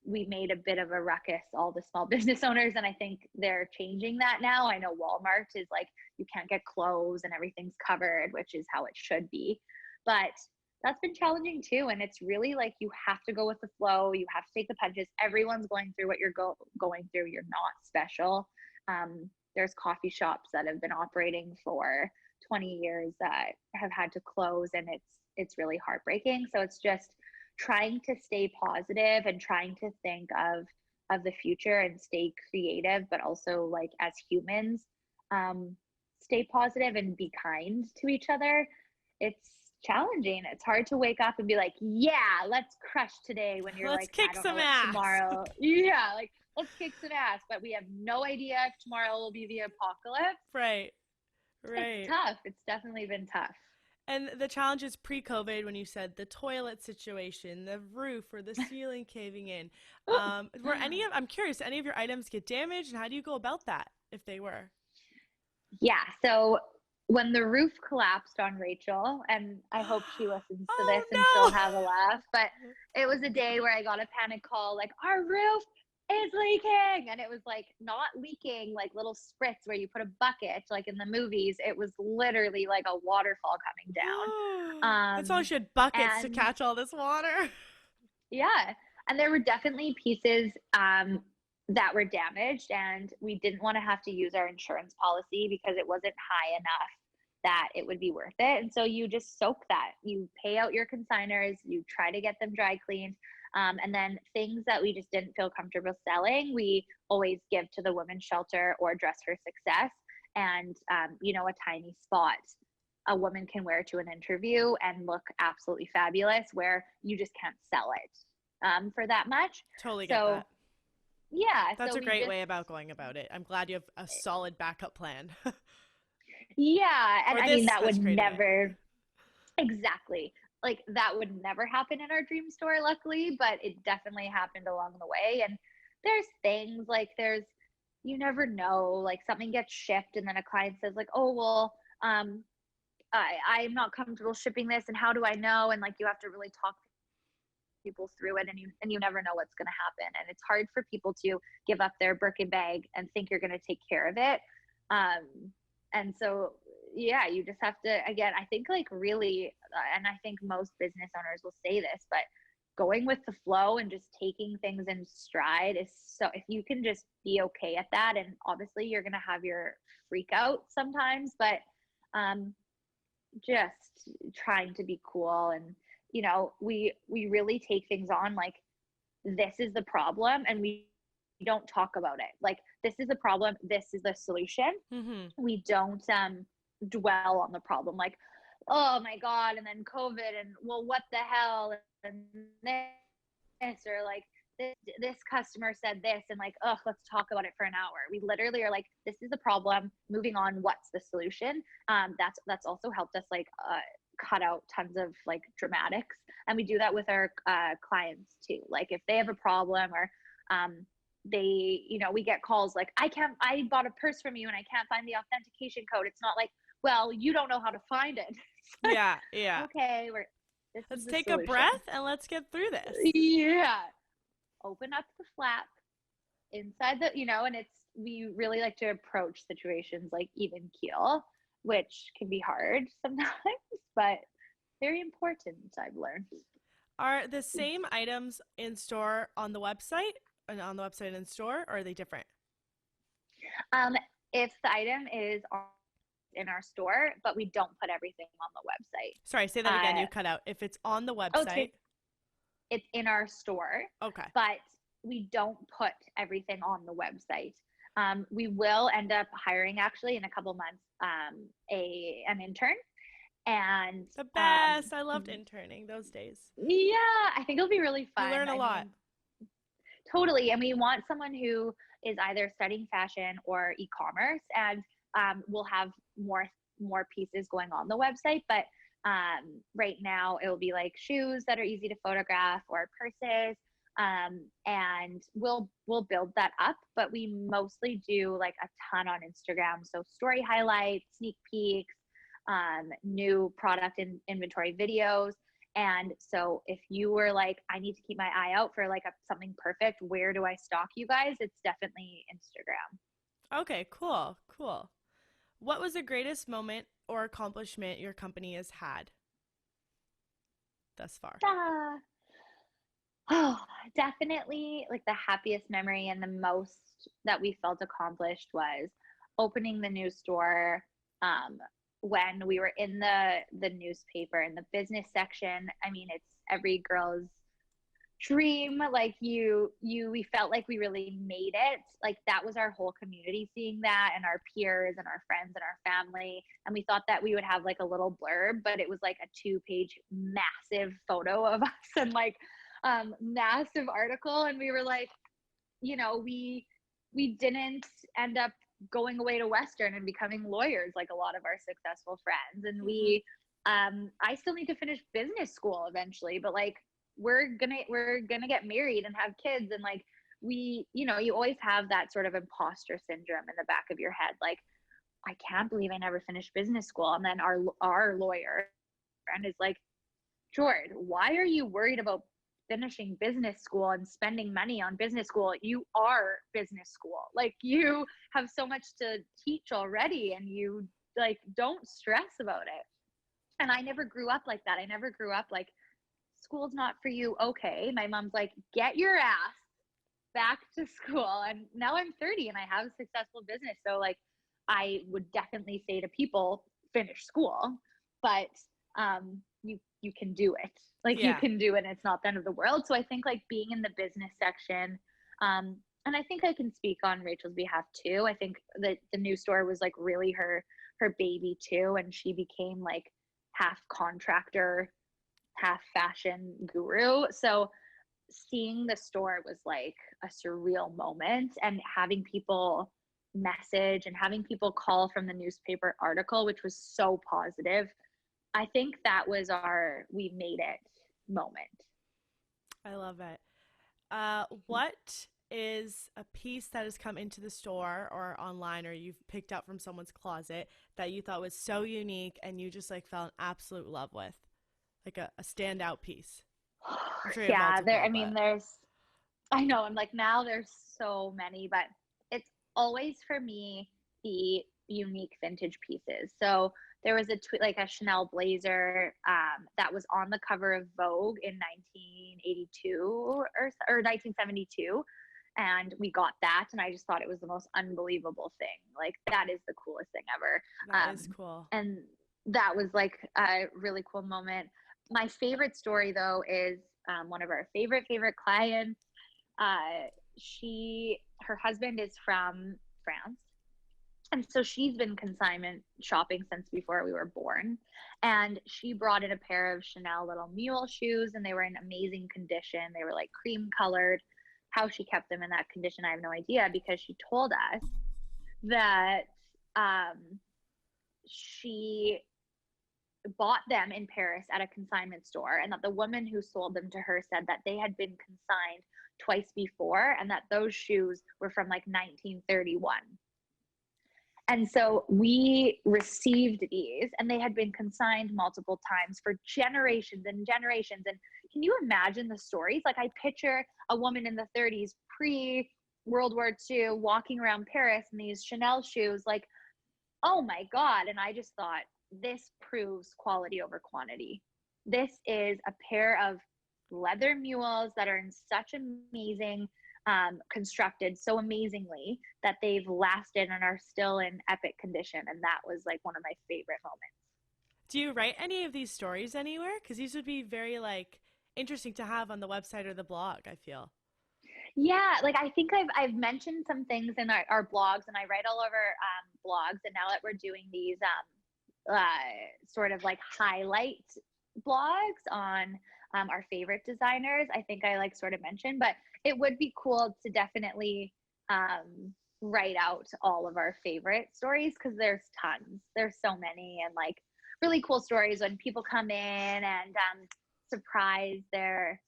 we made a bit of a ruckus, all the small business owners, and I think they're changing that now. I know Walmart is like, you can't get clothes and everything's covered, which is how it should be. But that's been challenging too. And it's really like, you have to go with the flow. You have to take the punches. Everyone's going through what you're going through. You're not special. There's coffee shops that have been operating for 20 years that have had to close, and it's really heartbreaking. So it's just trying to stay positive and trying to think of the future and stay creative, but also like as humans, stay positive and be kind to each other. It's challenging. It's hard to wake up and be like, yeah, let's crush today, when you're let's like, kick some ass tomorrow. Yeah, like let's kick some ass, but we have no idea if tomorrow will be the apocalypse. Right. It's tough. It's definitely been tough. And the challenges pre-COVID, when you said the toilet situation, the roof or the ceiling caving in, I'm curious, any of your items get damaged, and how do you go about that if they were? Yeah. So when the roof collapsed on Rachel, and I hope she listens to this and she'll have a laugh, but it was a day where I got a panic call, like, our roof is leaking. And it was like not leaking like little spritz where you put a bucket like in the movies. It was literally like a waterfall coming down. That's why she had buckets to catch all this water. Yeah. And there were definitely pieces that were damaged, and we didn't want to have to use our insurance policy because it wasn't high enough that it would be worth it. And so you just soak that. You pay out your consigners, you try to get them dry cleaned. And then things that we just didn't feel comfortable selling, we always give to the women's shelter or Dress for Success. And, a tiny spot a woman can wear to an interview and look absolutely fabulous, where you just can't sell it for that much. Totally get that. Yeah. That's a great way about going about it. I'm glad you have a solid backup plan. Yeah. And I mean, that would never, exactly. like that would never happen in our dream store, luckily, but it definitely happened along the way. And there's things like you never know, like something gets shipped and then a client says like, oh, well, I'm not comfortable shipping this. And how do I know? And like, you have to really talk people through it, and you never know what's going to happen. And it's hard for people to give up their Birkin bag and think you're going to take care of it. And so, yeah, you just have to, again, I think like really, and I think most business owners will say this, but going with the flow and just taking things in stride is so, if you can just be okay at that, and obviously you're going to have your freak out sometimes, but just trying to be cool. And you know, we really take things on like, this is the problem, and we don't talk about it like, this is the problem, this is the solution. Mm-hmm. We don't dwell on the problem like, oh my god, and then COVID, and well, what the hell, and this, or like this customer said this, and like, oh, let's talk about it for an hour. We literally are like, this is the problem, moving on, what's the solution? That's also helped us like cut out tons of like dramatics. And we do that with our clients too. Like if they have a problem, or they, you know, we get calls like, I bought a purse from you and I can't find the authentication code. It's not like, well, you don't know how to find it. Yeah. Okay, Let's take a breath and let's get through this. Yeah. Open up the flap inside the, you know, and we really like to approach situations like even keel, which can be hard sometimes, but very important, I've learned. Are the same items in store on the website and on the website in store, or are they different? If the item is in our store, but we don't put everything on the website. Sorry, say that again. You cut out. If it's on the website. It's in our store. Okay. But we don't put everything on the website. We will end up hiring, actually, in a couple months, an intern. And the best. I loved interning those days. Yeah, I think it'll be really fun. You learn a lot. Totally. And we want someone who is either studying fashion or e-commerce, and we'll have more pieces going on the website. But right now it will be like shoes that are easy to photograph, or purses. And we'll build that up, but we mostly do like a ton on Instagram. So story highlights, sneak peeks, new product inventory videos. And so if you were like, I need to keep my eye out for like something perfect, where do I stalk you guys? It's definitely Instagram. Okay, cool. What was the greatest moment or accomplishment your company has had thus far? Oh, definitely like the happiest memory and the most that we felt accomplished was opening the new store. When we were in the newspaper in the business section. I mean, it's every girl's dream. Like we felt like we really made it. Like that was our whole community seeing that, and our peers and our friends and our family. And we thought that we would have like a little blurb, but it was like a 2-page massive photo of us and like massive article. And we were like, you know, we didn't end up going away to Western and becoming lawyers like a lot of our successful friends. And we I still need to finish business school eventually, but like we're gonna get married and have kids, and like we, you know, you always have that sort of imposter syndrome in the back of your head, like I can't believe I never finished business school. And then our lawyer friend is like, Jordan, why are you worried about finishing business school and spending money on business school? You are business school. Like you have so much to teach already, and you like don't stress about it. And I never grew up like that. I never grew up like school's not for you. Okay. My mom's like, get your ass back to school. And now I'm 30 and I have a successful business. So like I would definitely say to people, finish school, but you can do it. Like you can do it, and it's not the end of the world. So I think like being in the business section, and I think I can speak on Rachel's behalf too. I think that the new store was like really her baby too, and she became like half contractor, half fashion guru. So seeing the store was like a surreal moment, and having people message and having people call from the newspaper article, which was so positive, I think that was our we made it moment. I love it. What is a piece that has come into the store or online or you've picked up from someone's closet that you thought was so unique and you just like fell in absolute love with? Like a standout piece. I'm sure you have Yeah, multiple, but there's I know, I'm like now there's so many, but it's always for me the unique vintage pieces. So there was like a Chanel blazer that was on the cover of Vogue in 1982 or 1972, and we got that, and I just thought it was the most unbelievable thing. Like that is the coolest thing ever, that is cool. and that was like a really cool moment. My favorite story though is one of our favorite clients. Her husband is from France, and so she's been consignment shopping since before we were born. And she brought in a pair of Chanel little mule shoes, and they were in amazing condition. They were like cream colored. How she kept them in that condition, I have no idea, because she told us that she bought them in Paris at a consignment store, and that the woman who sold them to her said that they had been consigned twice before, and that those shoes were from like 1931. And so we received these, and they had been consigned multiple times for generations and generations. And can you imagine the stories? Like I picture a woman in the 30s, pre World War II, walking around Paris in these Chanel shoes, like, oh my God. And I just thought, this proves quality over quantity. This is a pair of leather mules that are in such amazing constructed so amazingly that they've lasted and are still in epic condition. And that was like one of my favorite moments. Do you write any of these stories anywhere? Because these would be very like interesting to have on the website or the blog, I feel. Yeah, like I think I've mentioned some things in our blogs, and I write all over blogs. And now that we're doing these sort of like highlight blogs on our favorite designers, I think I like sort of mentioned, but it would be cool to definitely write out all of our favorite stories, because there's tons. There's so many, and like really cool stories when people come in and surprise their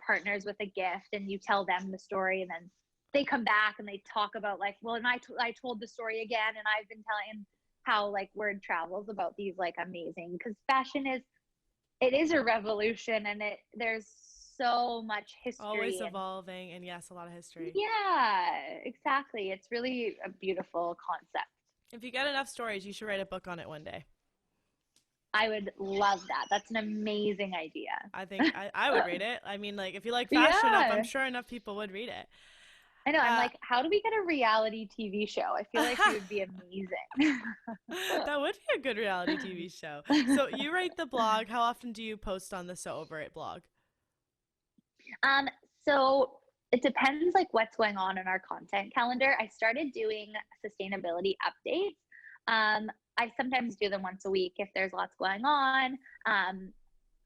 partners with a gift, and you tell them the story, and then they come back and they talk about like, well, and I told the story again, and I've been telling how like word travels about these like amazing, because fashion is a revolution, and there's so much history Always and evolving, and yes, a lot of history. yeah, exactly. It's really a beautiful concept. If you get enough stories, you should write a book on it one day. I would love that. That's an amazing idea. I think I would read it. I mean, like, if you like fashion enough, I'm Yeah. sure enough people would read it. I know. I'm Uh, like, how do we get a reality TV show? I feel like you would be amazing. that would be a good reality TV show. So you write the blog. How often do you post on the So Over It blog? Um, so it depends like what's going on in our content calendar. I started doing sustainability updates. I sometimes do them once a week if there's lots going on,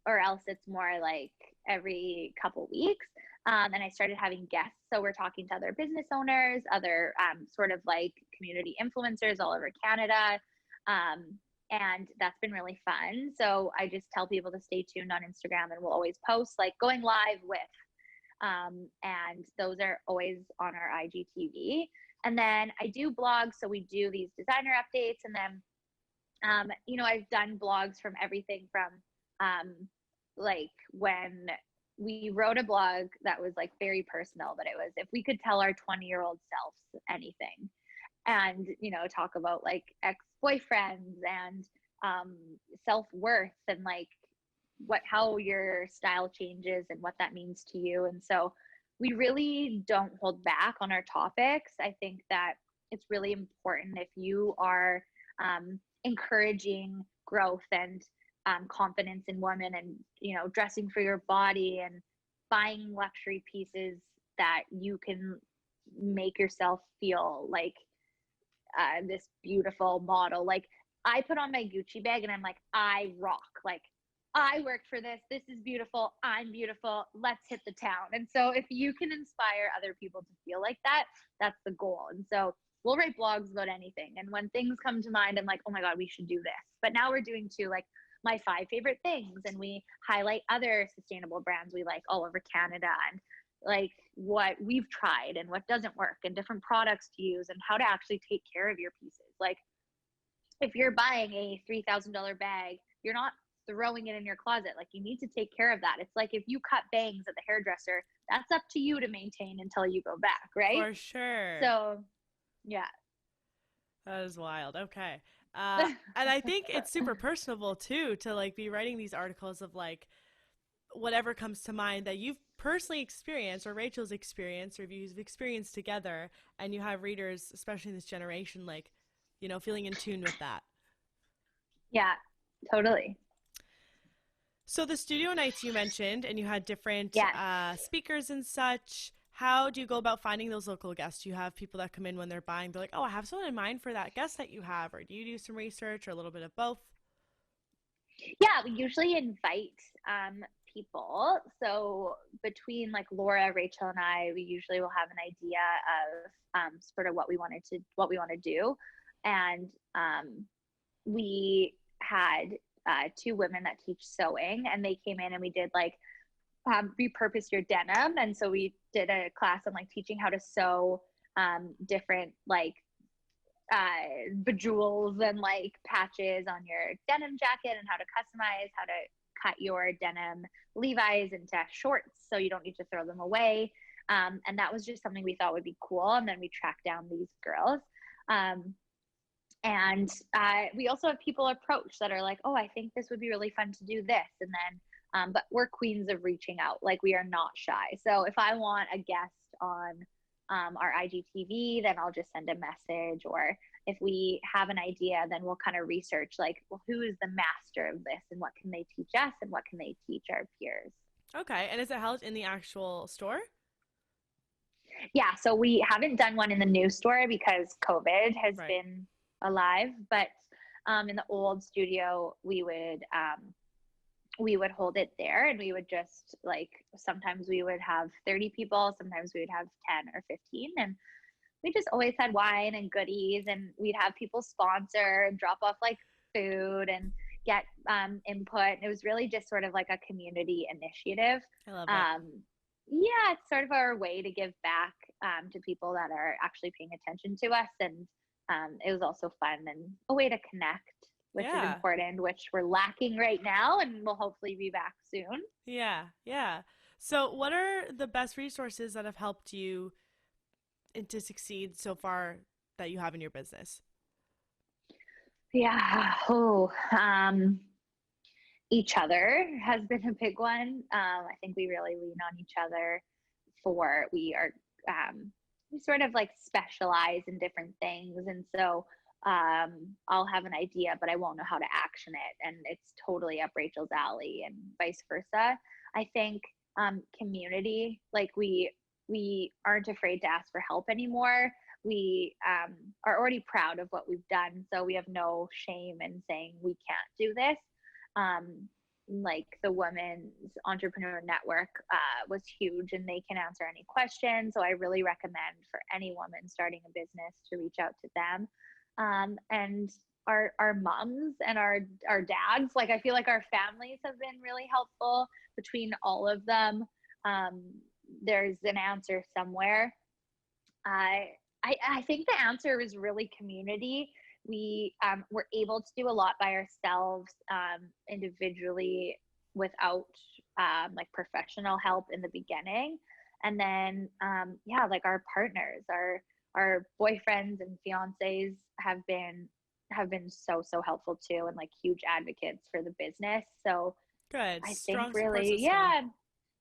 or else it's more like every couple weeks. And I started having guests. So we're talking to other business owners, other sort of like community influencers all over Canada. And that's been really fun. So I just tell people to stay tuned on Instagram, and we'll always post like going live with. And those are always on our IGTV. And then I do blogs. So we do these designer updates. And then, I've done blogs from everything from like when we wrote a blog that was like very personal, but it was if we could tell our 20-year-old selves anything, and talk about like ex-boyfriends and self-worth, and like how your style changes and what that means to you. And so we really don't hold back on our topics. I think that it's really important if you are encouraging growth and confidence in women, and dressing for your body and buying luxury pieces that you can make yourself feel like this beautiful model. Like I put on my Gucci bag and I'm like, I rock. Like I worked for this. This is beautiful. I'm beautiful. Let's hit the town. And so if you can inspire other people to feel like that, that's the goal. And so we'll write blogs about anything. And when things come to mind, I'm like, oh my God, we should do this. But now we're doing too, like my 5 favorite things, and we highlight other sustainable brands we like all over Canada, and like what we've tried and what doesn't work, and different products to use, and how to actually take care of your pieces. Like if you're buying a $3,000 bag, you're not throwing it in your closet. Like you need to take care of that. It's like if you cut bangs at the hairdresser, that's up to you to maintain until you go back, right? For sure. So yeah. That is wild. Okay. And I think it's super personable too to like be writing these articles of like whatever comes to mind that you've personally experienced or Rachel's experienced or you've experienced together, and you have readers, especially in this generation, like, you know, feeling in tune with that. Yeah, totally. So the studio nights you mentioned, and you had different Yes. speakers and such. How do you go about finding those local guests? Do you have people that come in when they're buying? They're like, oh, I have someone in mind for that guest that you have. Or do you do some research or a little bit of both? Yeah, we usually invite people. So between like Laura, Rachel, and I, we usually will have an idea of sort of what we want to do, and we had 2 women that teach sewing, and they came in and we did like repurpose your denim, and so we did a class on like teaching how to sew different like bejewels and like patches on your denim jacket, and how to customize, how to cut your denim Levi's into shorts so you don't need to throw them away. And that was just something we thought would be cool. And then we tracked down these girls. And we also have people approach that are like, oh, I think this would be really fun to do this. And then, but we're queens of reaching out. Like we are not shy. So if I want a guest on our IGTV, then I'll just send a message. Or if we have an idea, then we'll kind of research like, well, who is the master of this, and what can they teach us, and what can they teach our peers? Okay. And is it held in the actual store? Yeah, so we haven't done one in the new store because COVID has Right. been alive, but in the old studio, we would hold it there, and we would just like, sometimes we would have 30 people, sometimes we would have 10 or 15, and we just always had wine and goodies, and we'd have people sponsor and drop off like food and get input. It was really just sort of like a community initiative. I love it. Yeah, it's sort of our way to give back to people that are actually paying attention to us, and it was also fun and a way to connect, which is important, which we're lacking right now, and we'll hopefully be back soon. Yeah, yeah. So what are the best resources that have helped you to succeed so far that you have in your business? Yeah. Each other has been a big one. I think we really lean on each other we sort of like specialize in different things. And so I'll have an idea, but I won't know how to action it. And it's totally up Rachel's alley, and vice versa. I think community, like we aren't afraid to ask for help anymore. We are already proud of what we've done, so we have no shame in saying we can't do this. Like the Women's Entrepreneur Network was huge, and they can answer any questions. So I really recommend for any woman starting a business to reach out to them. And our moms and our dads, like I feel like our families have been really helpful. Between all of them, there's an answer somewhere. I think the answer is really community. We were able to do a lot by ourselves individually without like professional help in the beginning. And then, yeah, like our partners, our boyfriends and fiancés have been so helpful too, and like huge advocates for the business. So good. I Strong think really,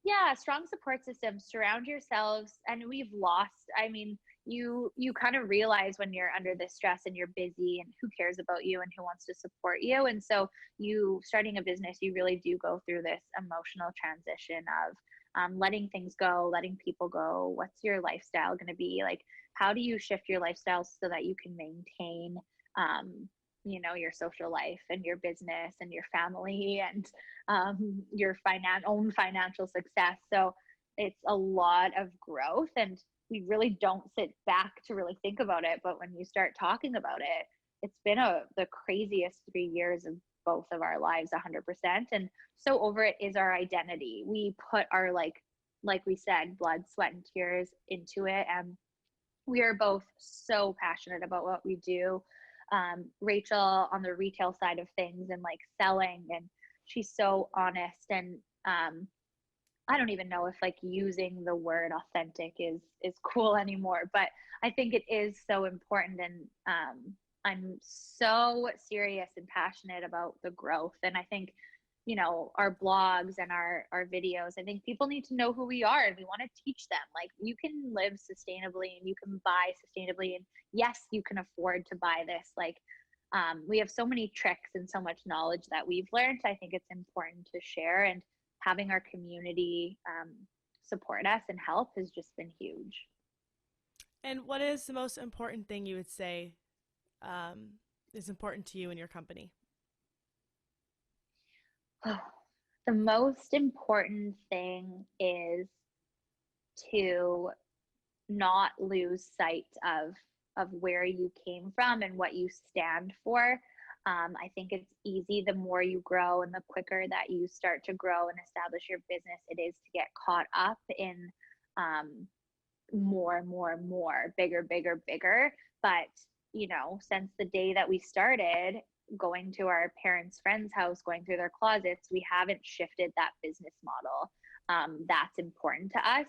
yeah, strong support system. Surround yourselves. And we've lost, I mean, you kind of realize when you're under this stress and you're busy, and who cares about you and who wants to support you. And so you starting a business, you really do go through this emotional transition of letting things go, letting people go. What's your lifestyle going to be like? How do you shift your lifestyle so that you can maintain your social life and your business and your family and your own financial success? So it's a lot of growth, and we really don't sit back to really think about it. But when you start talking about it, it's been the craziest 3 years of both of our lives 100%. And So Over It is our identity. We put our, like we said, blood, sweat, and tears into it. And we are both so passionate about what we do. Rachel on the retail side of things and like selling, and she's so honest. And I don't even know if like using the word authentic is cool anymore, but I think it is so important. And I'm so serious and passionate about the growth. And I think, our blogs and our videos, I think people need to know who we are, and we want to teach them, like, you can live sustainably and you can buy sustainably, and yes, you can afford to buy this. Like, we have so many tricks and so much knowledge that we've learned. I think it's important to share, and having our community support us and help has just been huge. And what is the most important thing you would say is important to you in your company? The most important thing is to not lose sight of where you came from and what you stand for. I think it's easy, the more you grow and the quicker that you start to grow and establish your business, it is to get caught up in more, bigger, bigger, bigger. But, since the day that we started going to our parents' friend's house, going through their closets, we haven't shifted that business model. That's important to us.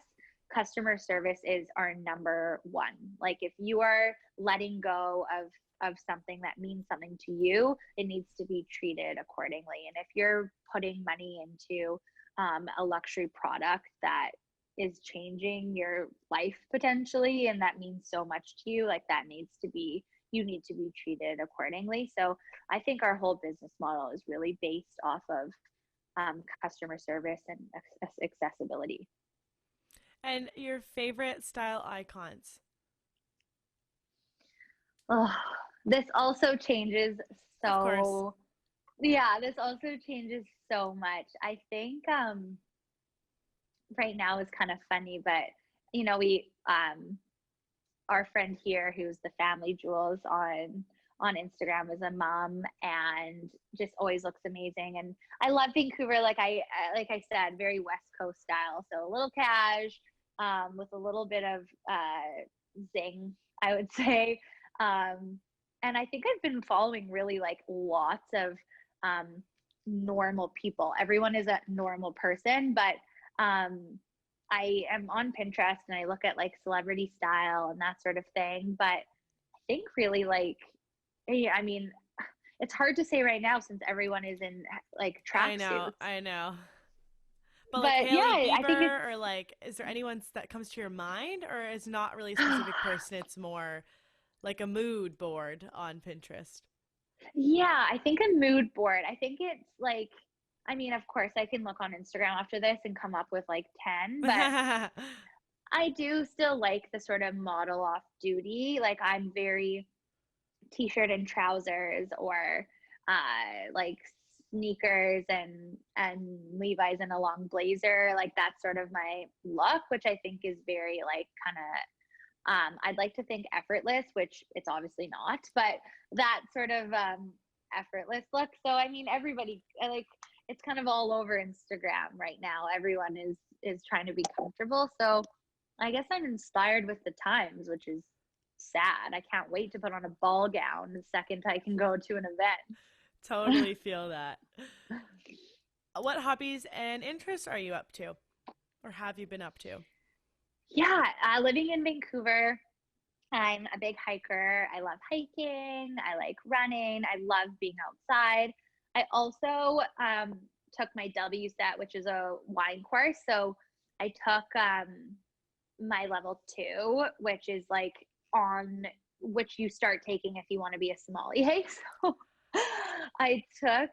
Customer service is our number one. Like, if you are letting go of something that means something to you, it needs to be treated accordingly. And if you're putting money into a luxury product that is changing your life potentially, and that means so much to you, like, you need to be treated accordingly. So I think our whole business model is really based off of customer service and accessibility. And your favorite style icons? Oh, this also changes so, yeah, this also changes so much. I think right now is kind of funny, but we our friend here, who's the family jewels on Instagram, is a mom and just always looks amazing. And I love Vancouver, like I said, very West Coast style, so a little cash, with a little bit of zing, I would say. And I think I've been following really like lots of normal people. Everyone is a normal person, but I am on Pinterest and I look at like celebrity style and that sort of thing. But I think really like, I mean, it's hard to say right now since everyone is in like tracksuits. I know. But like Hailey yeah, Bieber, I think or like, is there anyone that comes to your mind, or is not really a specific person? It's more like a mood board on Pinterest. Yeah, I think a mood board. I think it's like, I mean, of course, I can look on Instagram after this and come up with like 10, but I do still like the sort of model off duty. Like, I'm very t-shirt and trousers, or like sneakers and Levi's and a long blazer. Like, that's sort of my look, which I think is very like kind of I'd like to think effortless, which it's obviously not, but that sort of effortless look. So I mean, everybody, like, it's kind of all over Instagram right now. Everyone is trying to be comfortable. So I guess I'm inspired with the times, which is sad. I can't wait to put on a ball gown the second I can go to an event. Totally feel that. What hobbies and interests are you up to, or have you been up to? Yeah, living in Vancouver, I'm a big hiker. I love hiking. I like running. I love being outside. I also took my WSET, which is a wine course. So I took my level 2, which is like on which you start taking if you want to be a sommelier. So I took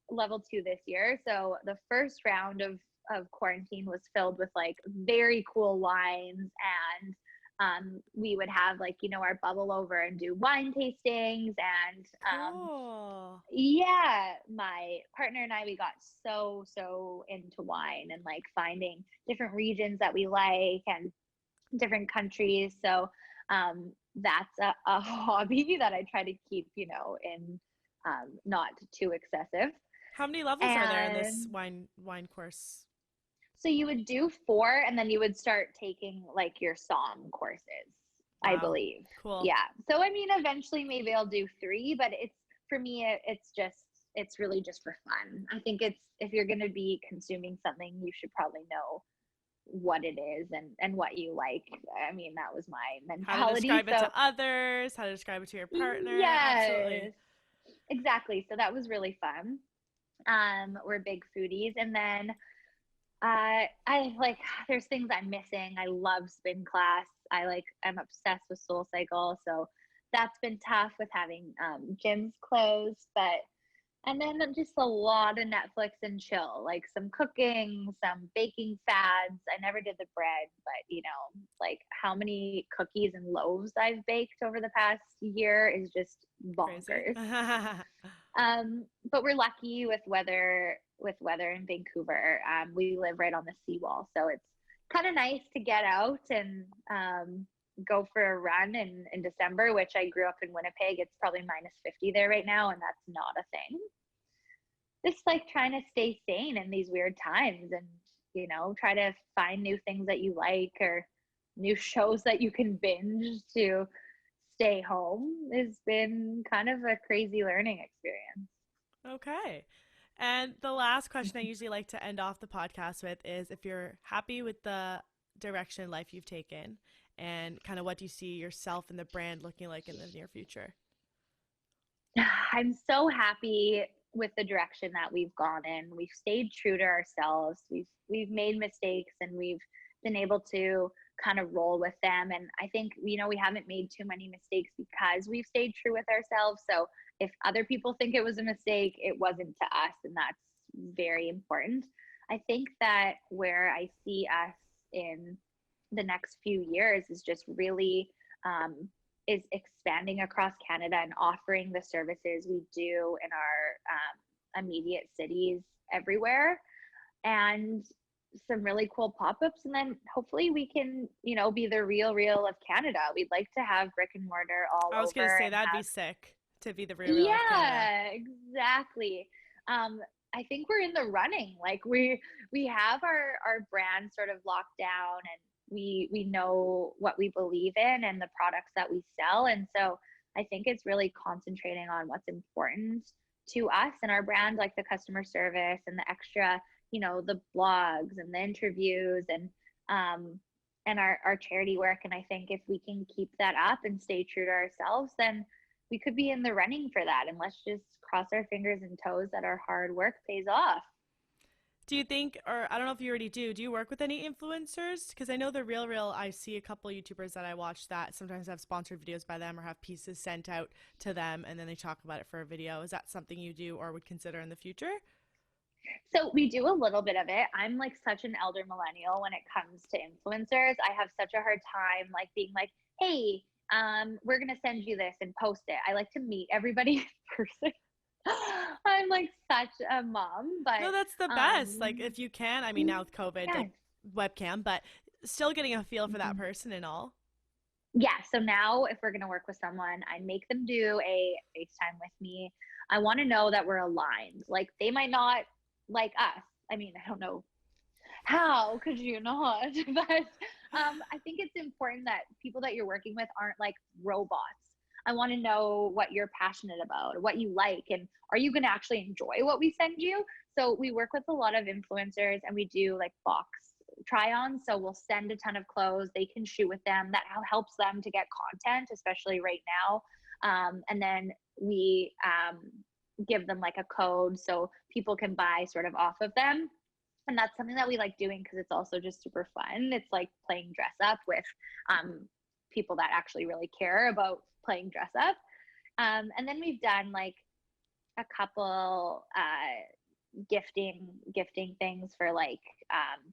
level 2 this year. So the first round of quarantine was filled with like very cool wines, and we would have like, our bubble over and do wine tastings. And Cool. yeah, my partner and I, we got so into wine and like finding different regions that we like and different countries. So that's a hobby that I try to keep, in not too excessive. How many levels are there in this And wine course? so you would do 4 and then you would start taking like your SOM courses, I Wow. believe. Cool. Yeah. So I mean, eventually maybe I'll do 3, but it's for me, it's really just for fun. I think it's if you're going to be consuming something, you should probably know what it is and what you like. I mean, that was my How to mentality. describe it So to others, how to describe it to your partner. Absolutely. yes, exactly. So that was really fun. We're big foodies. And then I like there's things I'm missing. I love spin class. I'm obsessed with Soul Cycle. So that's been tough with having gyms closed, but and then just a lot of Netflix and chill, like some cooking, some baking fads. I never did the bread, but like how many cookies and loaves I've baked over the past year is just Crazy. bonkers. But we're lucky with weather in Vancouver. We live right on the seawall, so it's kind of nice to get out and go for a run in December, which I grew up in Winnipeg. It's probably -50 there right now, and that's not a thing. Just like trying to stay sane in these weird times and, try to find new things that you like or new shows that you can binge to stay home has been kind of a crazy learning experience. Okay. And the last question I usually like to end off the podcast with is if you're happy with the direction life you've taken and kind of what do you see yourself and the brand looking like in the near future? I'm so happy with the direction that we've gone in. We've stayed true to ourselves. We've made mistakes and we've been able to kind of roll with them. And I think, we haven't made too many mistakes because we've stayed true with ourselves. So if other people think it was a mistake, it wasn't to us. And that's very important. I think that where I see us in the next few years is just really is expanding across Canada and offering the services we do in our immediate cities everywhere, and some really cool pop-ups. And then hopefully we can, be the real of Canada. We'd like to have brick and mortar all I was going to over say and that'd be have, sick to be the real of Canada. yeah, exactly. I think we're in the running. Like we have our brand sort of locked down, and we know what we believe in and the products that we sell. And so I think it's really concentrating on what's important to us and our brand, like the customer service and the extra, the blogs and the interviews and our charity work. And I think if we can keep that up and stay true to ourselves, then we could be in the running for that. And let's just cross our fingers and toes that our hard work pays off. Do you think, or I don't know if you already do you work with any influencers? Because I know the Real, I see a couple YouTubers that I watch that sometimes have sponsored videos by them or have pieces sent out to them and then they talk about it for a video. Is that something you do or would consider in the future? So we do a little bit of it. I'm like such an elder millennial when it comes to influencers. I have such a hard time like being like, hey, we're gonna send you this and post it. I like to meet everybody in person. I'm like such a mom, No, but that's the best. Like if you can, I mean now with COVID, yeah. like webcam, but still getting a feel for that Mhm. person and all. Yeah, so now if we're going to work with someone, I make them do a FaceTime with me. I want to know that we're aligned. Like they might not like us. I mean, I don't know how could you not? But I think it's important that people that you're working with aren't like robots. I want to know what you're passionate about, what you like, and are you going to actually enjoy what we send you? So we work with a lot of influencers and we do like box try on. So we'll send a ton of clothes. They can shoot with them. That helps them to get content, especially right now. And then we give them like a code so people can buy sort of off of them. And that's something that we like doing because it's also just super fun. It's like playing dress up with people that actually really care about playing dress up. And then we've done like a couple gifting things for like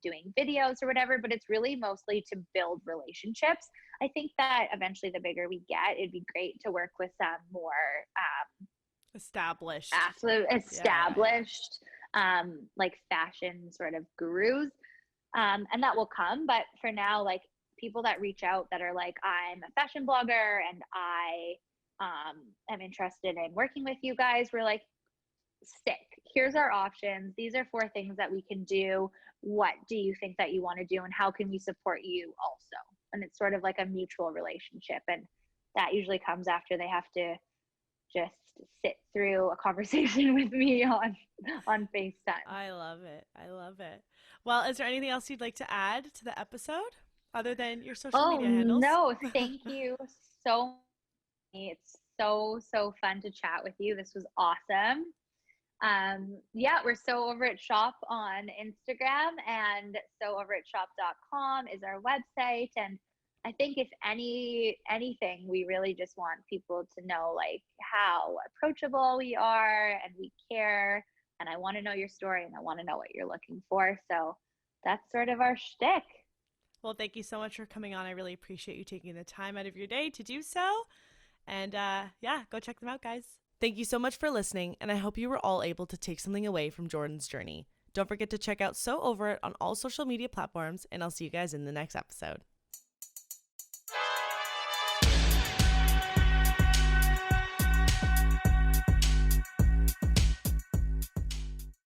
doing videos or whatever, but it's really mostly to build relationships. I think that eventually the bigger we get, it'd be great to work with some more Established. absolute Yeah. established like fashion sort of gurus, and that will come. But for now, like people that reach out that are like, I'm a fashion blogger and I am interested in working with you guys. We're like, sick. Here's our options. These are 4 things that we can do. What do you think that you want to do? And how can we support you also? And it's sort of like a mutual relationship. And that usually comes after they have to just sit through a conversation with me on FaceTime. I love it. I love it. Well, is there anything else you'd like to add to the episode other than your social Oh, media handles? no, thank you so much. It's so fun to chat with you. This was awesome. Yeah, we're So Over It Shop on Instagram, and sooveritshop.com is our website. And I think if anything, we really just want people to know like how approachable we are, and we care, and I want to know your story, and I want to know what you're looking for. So that's sort of our shtick. Well, thank you so much for coming on. I really appreciate you taking the time out of your day to do so. And yeah, go check them out, guys. Thank you so much for listening, and I hope you were all able to take something away from Jordan's journey. Don't forget to check out So Over It on all social media platforms, and I'll see you guys in the next episode.